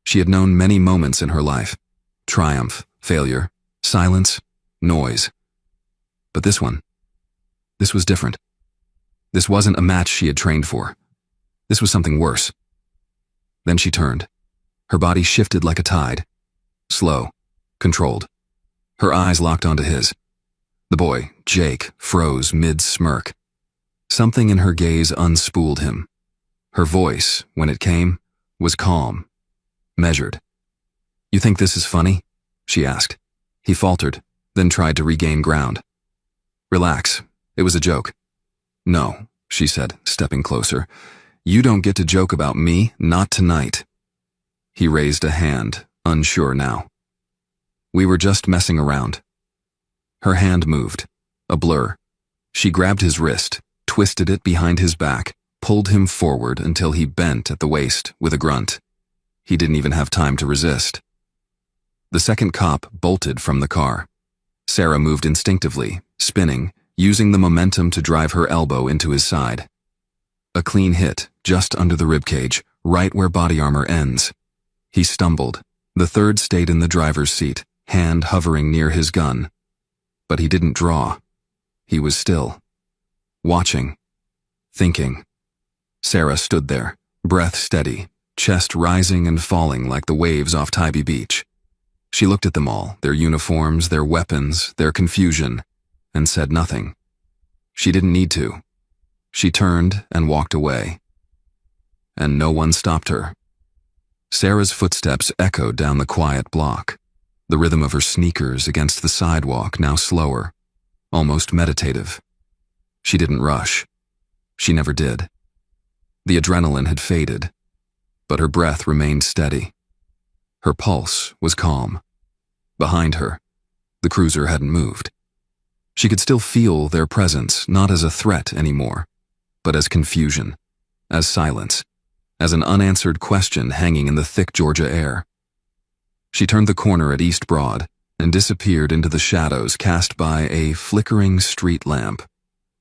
She had known many moments in her life. Triumph, failure, silence, noise. But this one, this was different. This wasn't a match she had trained for. This was something worse. Then she turned. Her body shifted like a tide. Slow, controlled. Her eyes locked onto his. The boy, Jake, froze mid-smirk. Something in her gaze unspooled him. Her voice, when it came, was calm, measured. "You think this is funny?" she asked. He faltered, then tried to regain ground. "Relax, it was a joke." "No," she said, stepping closer. "You don't get to joke about me, not tonight." He raised a hand, unsure now. "We were just messing around." Her hand moved, a blur. She grabbed his wrist, twisted it behind his back, pulled him forward until he bent at the waist with a grunt. He didn't even have time to resist. The second cop bolted from the car. Sarah moved instinctively, spinning, using the momentum to drive her elbow into his side. A clean hit, just under the ribcage, right where body armor ends. He stumbled. The third stayed in the driver's seat, hand hovering near his gun. But he didn't draw. He was still. Watching. Thinking. Sarah stood there, breath steady, chest rising and falling like the waves off Tybee Beach. She looked at them all, their uniforms, their weapons, their confusion, and said nothing. She didn't need to. She turned and walked away. And no one stopped her. Sarah's footsteps echoed down the quiet block, the rhythm of her sneakers against the sidewalk now slower, almost meditative. She didn't rush. She never did. The adrenaline had faded, but her breath remained steady. Her pulse was calm. Behind her, the cruiser hadn't moved. She could still feel their presence, not as a threat anymore, but as confusion, as silence, as an unanswered question hanging in the thick Georgia air. She turned the corner at East Broad and disappeared into the shadows cast by a flickering street lamp.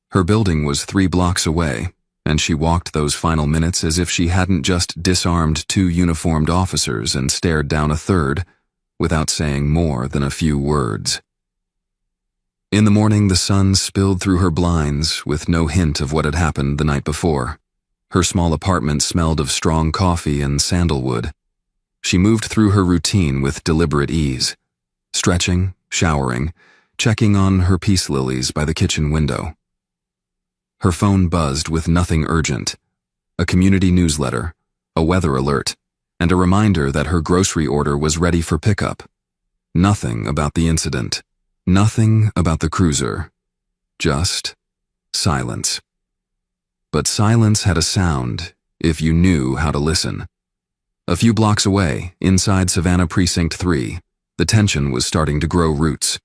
Her building was 3 blocks away, and she walked those final minutes as if she hadn't just disarmed 2 uniformed officers and stared down a third, without saying more than a few words. In the morning, the sun spilled through her blinds with no hint of what had happened the night before. Her small apartment smelled of strong coffee and sandalwood. She moved through her routine with deliberate ease, stretching, showering, checking on her peace lilies by the kitchen window. Her phone buzzed with nothing urgent, a community newsletter, a weather alert, and a reminder that her grocery order was ready for pickup. Nothing about the incident, nothing about the cruiser, just silence. But silence had a sound if you knew how to listen. A few blocks away, inside Savannah Precinct 3, the tension was starting to grow roots.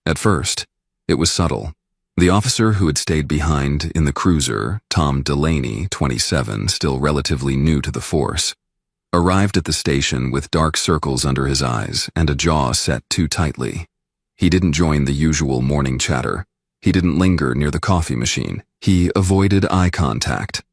At first, it was subtle. The officer who had stayed behind in the cruiser, Tom Delaney, 27, still relatively new to the force, arrived at the station with dark circles under his eyes and a jaw set too tightly. He didn't join the usual morning chatter. He didn't linger near the coffee machine. He avoided eye contact.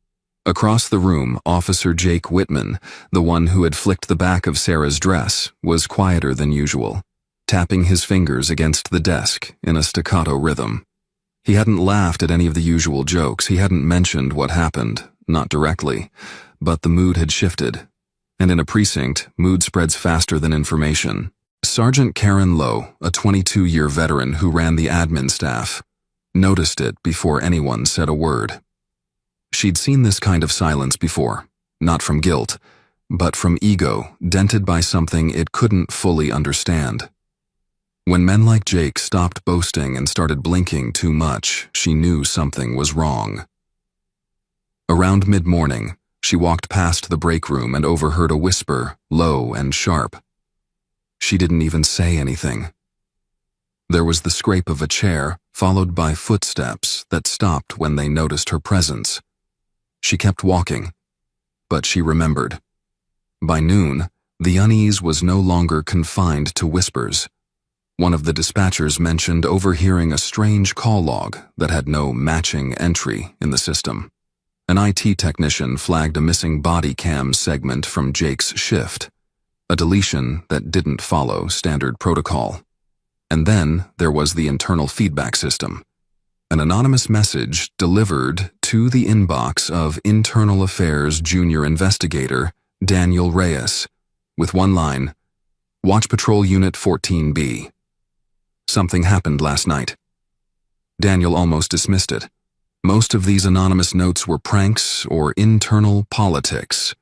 Across the room, Officer Jake Whitman, the one who had flicked the back of Sarah's dress, was quieter than usual, tapping his fingers against the desk in a staccato rhythm. He hadn't laughed at any of the usual jokes. He hadn't mentioned what happened, not directly, but the mood had shifted. And in a precinct, mood spreads faster than information. Sergeant Karen Lowe, a 22-year veteran who ran the admin staff, noticed it before anyone said a word. She'd seen this kind of silence before, not from guilt, but from ego dented by something it couldn't fully understand. When men like Jake stopped boasting and started blinking too much, she knew something was wrong. Around mid-morning, she walked past the break room and overheard a whisper, low and sharp. She didn't even say anything. There was the scrape of a chair, followed by footsteps that stopped when they noticed her presence. She kept walking, but she remembered. By noon, the unease was no longer confined to whispers. One of the dispatchers mentioned overhearing a strange call log that had no matching entry in the system. An IT technician flagged a missing body cam segment from Jake's shift, a deletion that didn't follow standard protocol. And then there was the internal feedback system, an anonymous message delivered to the inbox of Internal Affairs Junior Investigator Daniel Reyes, with one line, "Watch Patrol Unit 14B. Something happened last night." Daniel almost dismissed it. Most of these anonymous notes were pranks or internal politics,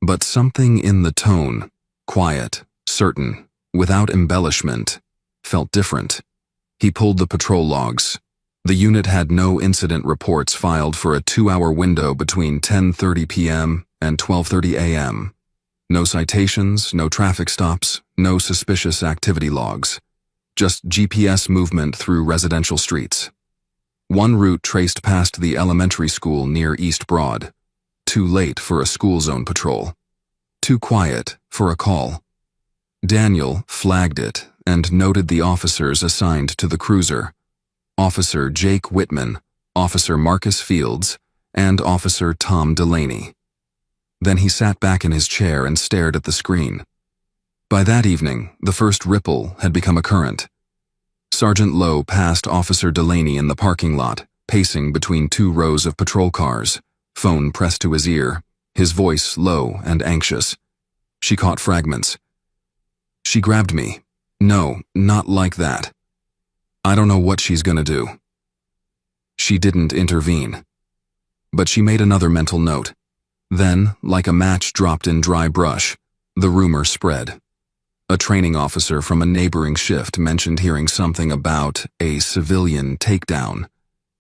but something in the tone, quiet, certain, without embellishment, felt different. He pulled the patrol logs. The unit had no incident reports filed for a 2-hour window between 10:30 p.m. and 12:30 a.m. No citations, no traffic stops, no suspicious activity logs. Just GPS movement through residential streets. One route traced past the elementary school near East Broad. Too late for a school zone patrol. Too quiet for a call. Daniel flagged it and noted the officers assigned to the cruiser: Officer Jake Whitman, Officer Marcus Fields, and Officer Tom Delaney. Then he sat back in his chair and stared at the screen. By that evening, the first ripple had become a current. Sergeant Lowe passed Officer Delaney in the parking lot, pacing between 2 rows of patrol cars, phone pressed to his ear, his voice low and anxious. She caught fragments. "She grabbed me. No, not like that. I don't know what she's gonna do." She didn't intervene. But she made another mental note. Then, like a match dropped in dry brush, the rumor spread. A training officer from a neighboring shift mentioned hearing something about a civilian takedown.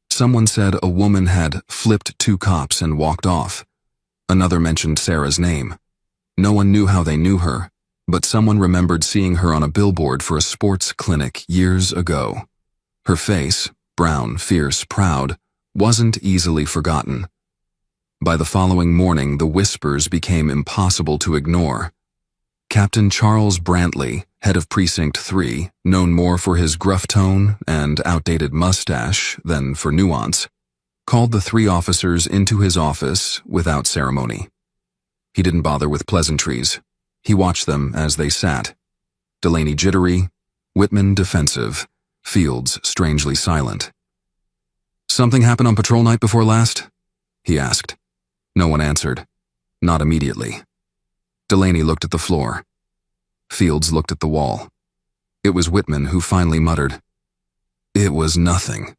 Someone said a woman had flipped 2 cops and walked off. Another mentioned Sarah's name. No one knew how they knew her, but someone remembered seeing her on a billboard for a sports clinic years ago. Her face, brown, fierce, proud, wasn't easily forgotten. By the following morning, the whispers became impossible to ignore. Captain Charles Brantley, head of Precinct 3, known more for his gruff tone and outdated mustache than for nuance, called the 3 officers into his office without ceremony. He didn't bother with pleasantries. He watched them as they sat. Delaney jittery, Whitman defensive, Fields strangely silent. "Something happened on patrol night before last?" he asked. No one answered. Not immediately. Delaney looked at the floor. Fields looked at the wall. It was Whitman who finally muttered, "It was nothing."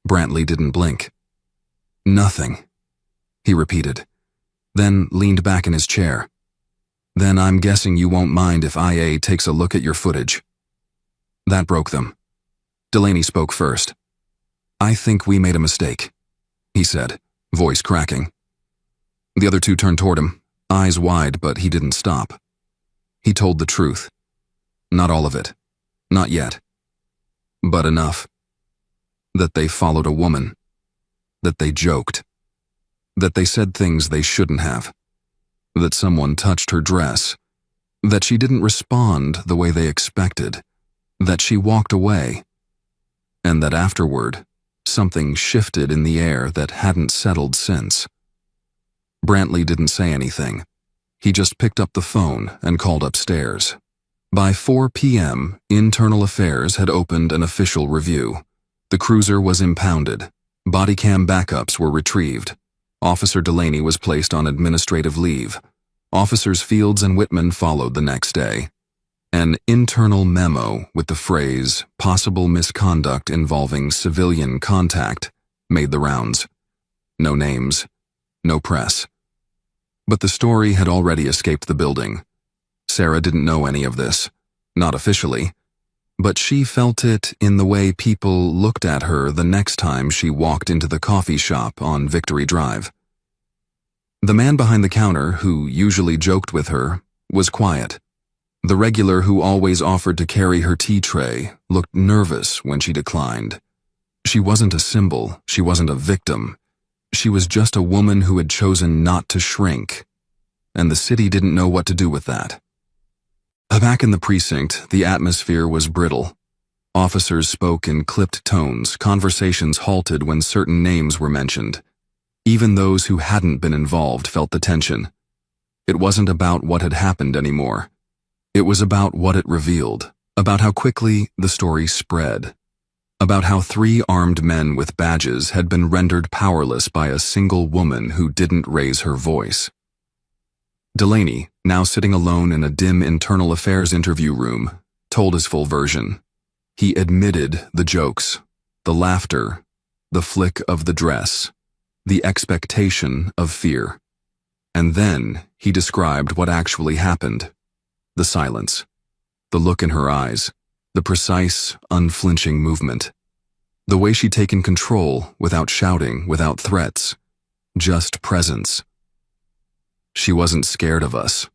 Brantley didn't blink. "Nothing," he repeated, then leaned back in his chair. "Then I'm guessing you won't mind if IA takes a look at your footage." That broke them. Delaney spoke first. "I think we made a mistake," he said, voice cracking. The other 2 turned toward him, eyes wide, but he didn't stop. He told the truth. Not all of it. Not yet. But enough. That they followed a woman. That they joked. That they said things they shouldn't have. That someone touched her dress. That she didn't respond the way they expected. That she walked away. And that afterward, something shifted in the air that hadn't settled since. Brantley didn't say anything. He just picked up the phone and called upstairs. By 4 p.m., Internal Affairs had opened an official review. The cruiser was impounded. Body cam backups were retrieved. Officer Delaney was placed on administrative leave. Officers Fields and Whitman followed the next day. An internal memo with the phrase "possible misconduct involving civilian contact" made the rounds. No names, no press. But the story had already escaped the building. Sarah didn't know any of this, not officially, but she felt it in the way people looked at her the next time she walked into the coffee shop on Victory Drive. The man behind the counter, who usually joked with her, was quiet. The regular who always offered to carry her tea tray looked nervous when she declined. She wasn't a symbol, she wasn't a victim. She was just a woman who had chosen not to shrink, and the city didn't know what to do with that. Back in the precinct, the atmosphere was brittle. Officers spoke in clipped tones, conversations halted when certain names were mentioned. Even those who hadn't been involved felt the tension. It wasn't about what had happened anymore. It was about what it revealed, about how quickly the story spread, about how 3 armed men with badges had been rendered powerless by a single woman who didn't raise her voice. Delaney, now sitting alone in a dim internal affairs interview room, told his full version. He admitted the jokes, the laughter, the flick of the dress, the expectation of fear. And then he described what actually happened. The silence, the look in her eyes, the precise, unflinching movement. The way she'd taken control without shouting, without threats, just presence. "She wasn't scared of us,"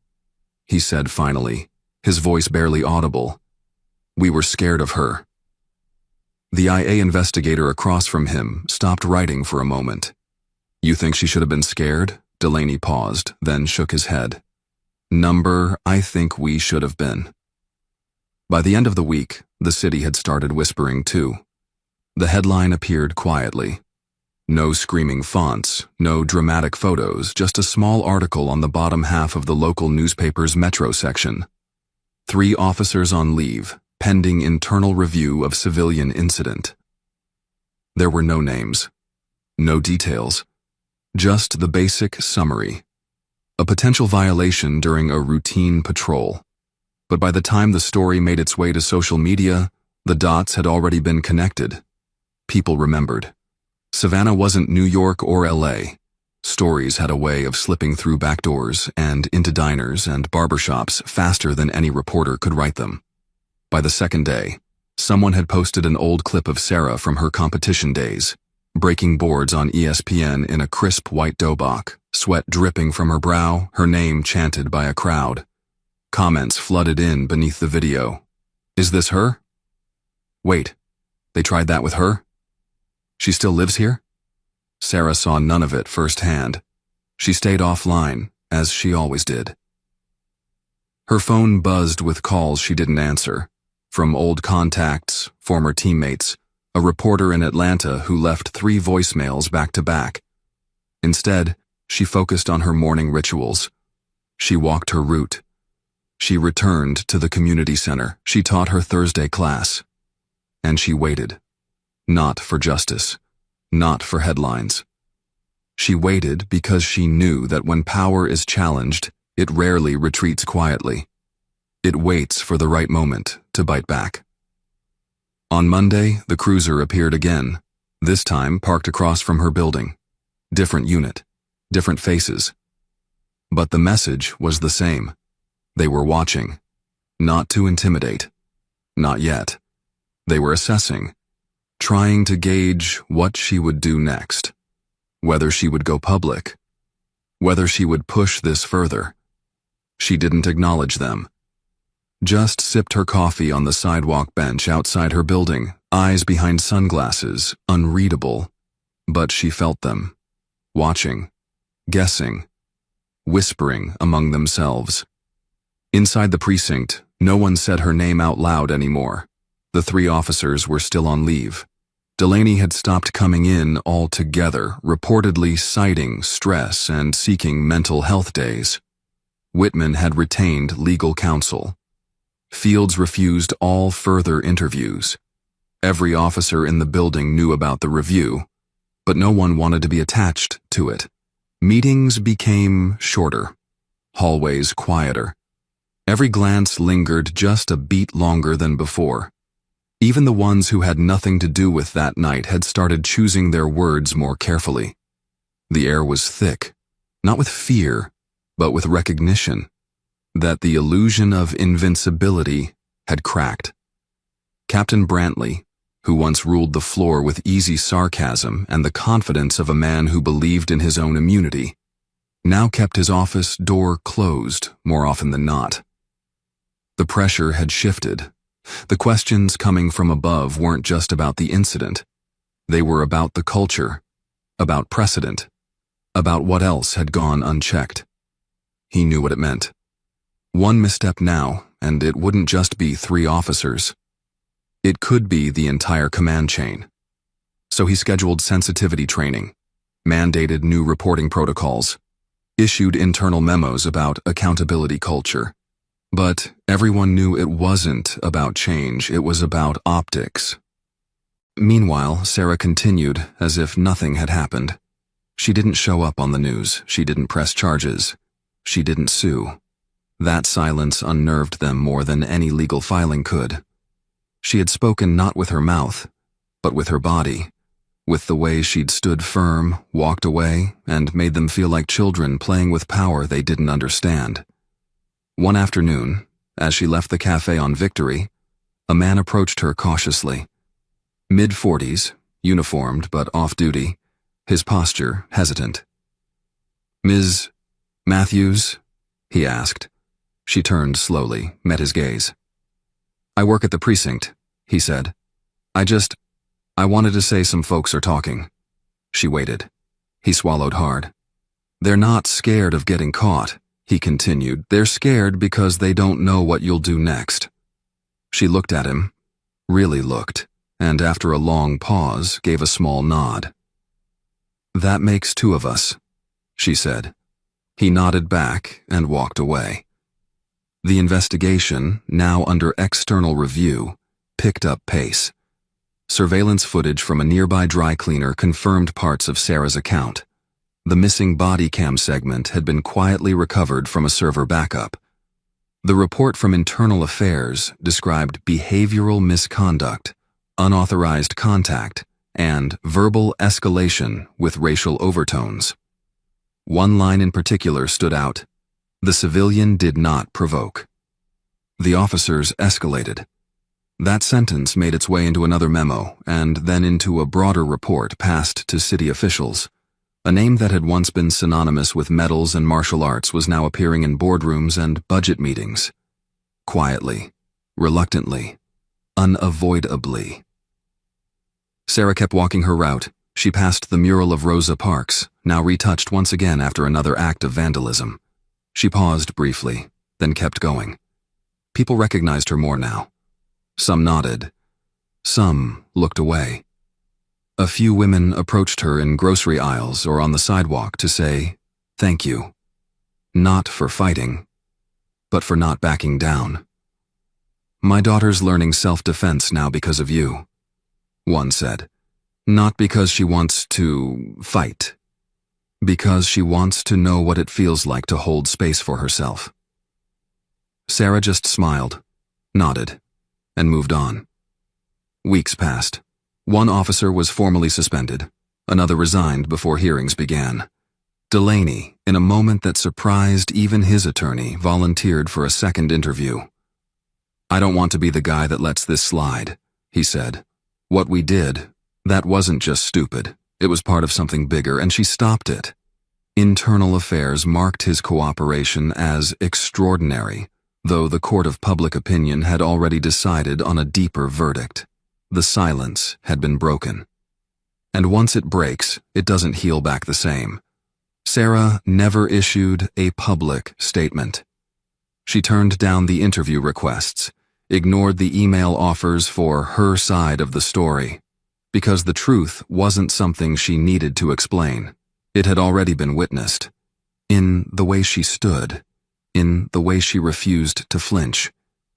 he said finally, his voice barely audible. "We were scared of her." The IA investigator across from him stopped writing for a moment. "You think she should have been scared?" Delaney paused, then shook his head. "I think we should have been." By the end of the week, the city had started whispering too. The headline appeared quietly. No screaming fonts, no dramatic photos, just a small article on the bottom half of the local newspaper's Metro section. 3 officers on leave, pending internal review of civilian incident. There were no names, no details, just the basic summary. A potential violation during a routine patrol. But by the time the story made its way to social media, the dots had already been connected. People remembered. Savannah wasn't New York or LA. Stories had a way of slipping through back doors and into diners and barbershops faster than any reporter could write them. By the second day, someone had posted an old clip of Sarah from her competition days, breaking boards on ESPN in a crisp white dobok, sweat dripping from her brow, her name chanted by a crowd. Comments flooded in beneath the video. "Is this her? Wait, they tried that with her? She still lives here?" Sarah saw none of it firsthand. She stayed offline, as she always did. Her phone buzzed with calls she didn't answer, from old contacts, former teammates, a reporter in Atlanta who left 3 voicemails back to back. Instead, she focused on her morning rituals. She walked her route. She returned to the community center. She taught her Thursday class. And she waited. Not for justice. Not for headlines. She waited because she knew that when power is challenged, it rarely retreats quietly. It waits for the right moment to bite back. On Monday, the cruiser appeared again, this time parked across from her building. Different unit, different faces. But the message was the same. They were watching. Not to intimidate. Not yet. They were assessing. Trying to gauge what she would do next. Whether she would go public. Whether she would push this further. She didn't acknowledge them. Just sipped her coffee on the sidewalk bench outside her building, eyes behind sunglasses, unreadable. But she felt them. Watching. Guessing. Whispering among themselves. Inside the precinct, no one said her name out loud anymore. The 3 officers were still on leave. Delaney had stopped coming in altogether, reportedly citing stress and seeking mental health days. Whitman had retained legal counsel. Fields refused all further interviews. Every officer in the building knew about the review, but no one wanted to be attached to it. Meetings became shorter, hallways quieter. Every glance lingered just a beat longer than before. Even the ones who had nothing to do with that night had started choosing their words more carefully. The air was thick, not with fear, but with recognition that the illusion of invincibility had cracked. Captain Brantley, who once ruled the floor with easy sarcasm and the confidence of a man who believed in his own immunity, now kept his office door closed more often than not. The pressure had shifted. The questions coming from above weren't just about the incident. They were about the culture, about precedent, about what else had gone unchecked. He knew what it meant. One misstep now, and it wouldn't just be 3 officers. It could be the entire command chain. So he scheduled sensitivity training, mandated new reporting protocols, issued internal memos about accountability culture. But everyone knew it wasn't about change, it was about optics. Meanwhile, Sarah continued as if nothing had happened. She didn't show up on the news, she didn't press charges, she didn't sue. That silence unnerved them more than any legal filing could. She had spoken not with her mouth, but with her body, with the way she'd stood firm, walked away, and made them feel like children playing with power they didn't understand. One afternoon, as she left the cafe on Victory, a man approached her cautiously. Mid-40s, uniformed but off-duty, his posture hesitant. "Ms. Matthews?" he asked. She turned slowly, met his gaze. "I work at the precinct," he said. I wanted to say some folks are talking." She waited. He swallowed hard. "They're not scared of getting caught," he continued. "They're scared because they don't know what you'll do next." She looked at him, really looked, and after a long pause, gave a small nod. "That makes 2 of us," she said. He nodded back and walked away. The investigation, now under external review, picked up pace. Surveillance footage from a nearby dry cleaner confirmed parts of Sarah's account. The missing body cam segment had been quietly recovered from a server backup. The report from Internal Affairs described behavioral misconduct, unauthorized contact, and verbal escalation with racial overtones. One line in particular stood out: "The civilian did not provoke." The officers escalated. That sentence made its way into another memo, and then into a broader report passed to city officials. A name that had once been synonymous with medals and martial arts was now appearing in boardrooms and budget meetings. Quietly, reluctantly, unavoidably. Sarah kept walking her route. She passed the mural of Rosa Parks, now retouched once again after another act of vandalism. She paused briefly, then kept going. People recognized her more now. Some nodded. Some looked away. A few women approached her in grocery aisles or on the sidewalk to say, "Thank you." Not for fighting, but for not backing down. "My daughter's learning self-defense now because of you," one said. "Not because she wants to fight. Because she wants to know what it feels like to hold space for herself." Sarah just smiled, nodded, and moved on. Weeks passed. One officer was formally suspended. Another resigned before hearings began. Delaney, in a moment that surprised even his attorney, volunteered for a second interview. "I don't want to be the guy that lets this slide," he said. "What we did, that wasn't just stupid. It was part of something bigger, and she stopped it." Internal Affairs marked his cooperation as extraordinary, though the court of public opinion had already decided on a deeper verdict. The silence had been broken. And once it breaks, it doesn't heal back the same. Sarah never issued a public statement. She turned down the interview requests, ignored the email offers for her side of the story, because the truth wasn't something she needed to explain. It had already been witnessed. In the way she stood, in the way she refused to flinch,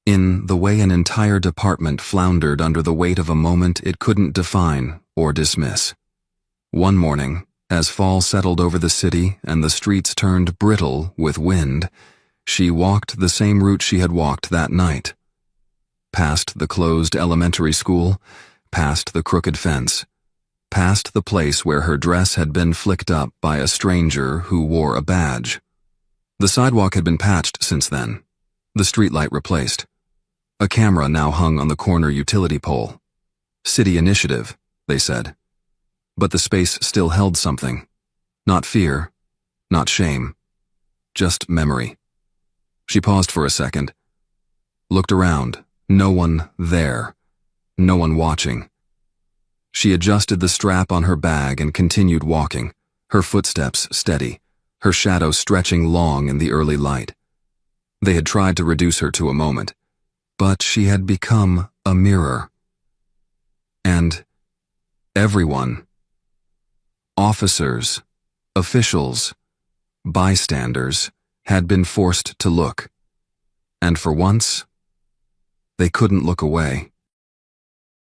in the way an entire department floundered under the weight of a moment it couldn't define or dismiss. One morning, as fall settled over the city and the streets turned brittle with wind, She walked the same route she had walked that night. Past the closed elementary school, past the crooked fence, past the place where her dress had been flicked up by a stranger who wore a badge. The sidewalk had been patched since then, the streetlight replaced. A camera now hung on the corner utility pole. City initiative, they said. But the space still held something. Not fear, not shame, just memory. She paused for a second, looked around, no one there, no one watching. She adjusted the strap on her bag and continued walking, her footsteps steady, her shadow stretching long in the early light. They had tried to reduce her to a moment, but she had become a mirror. And everyone, officers, officials, bystanders, had been forced to look. And for once, they couldn't look away.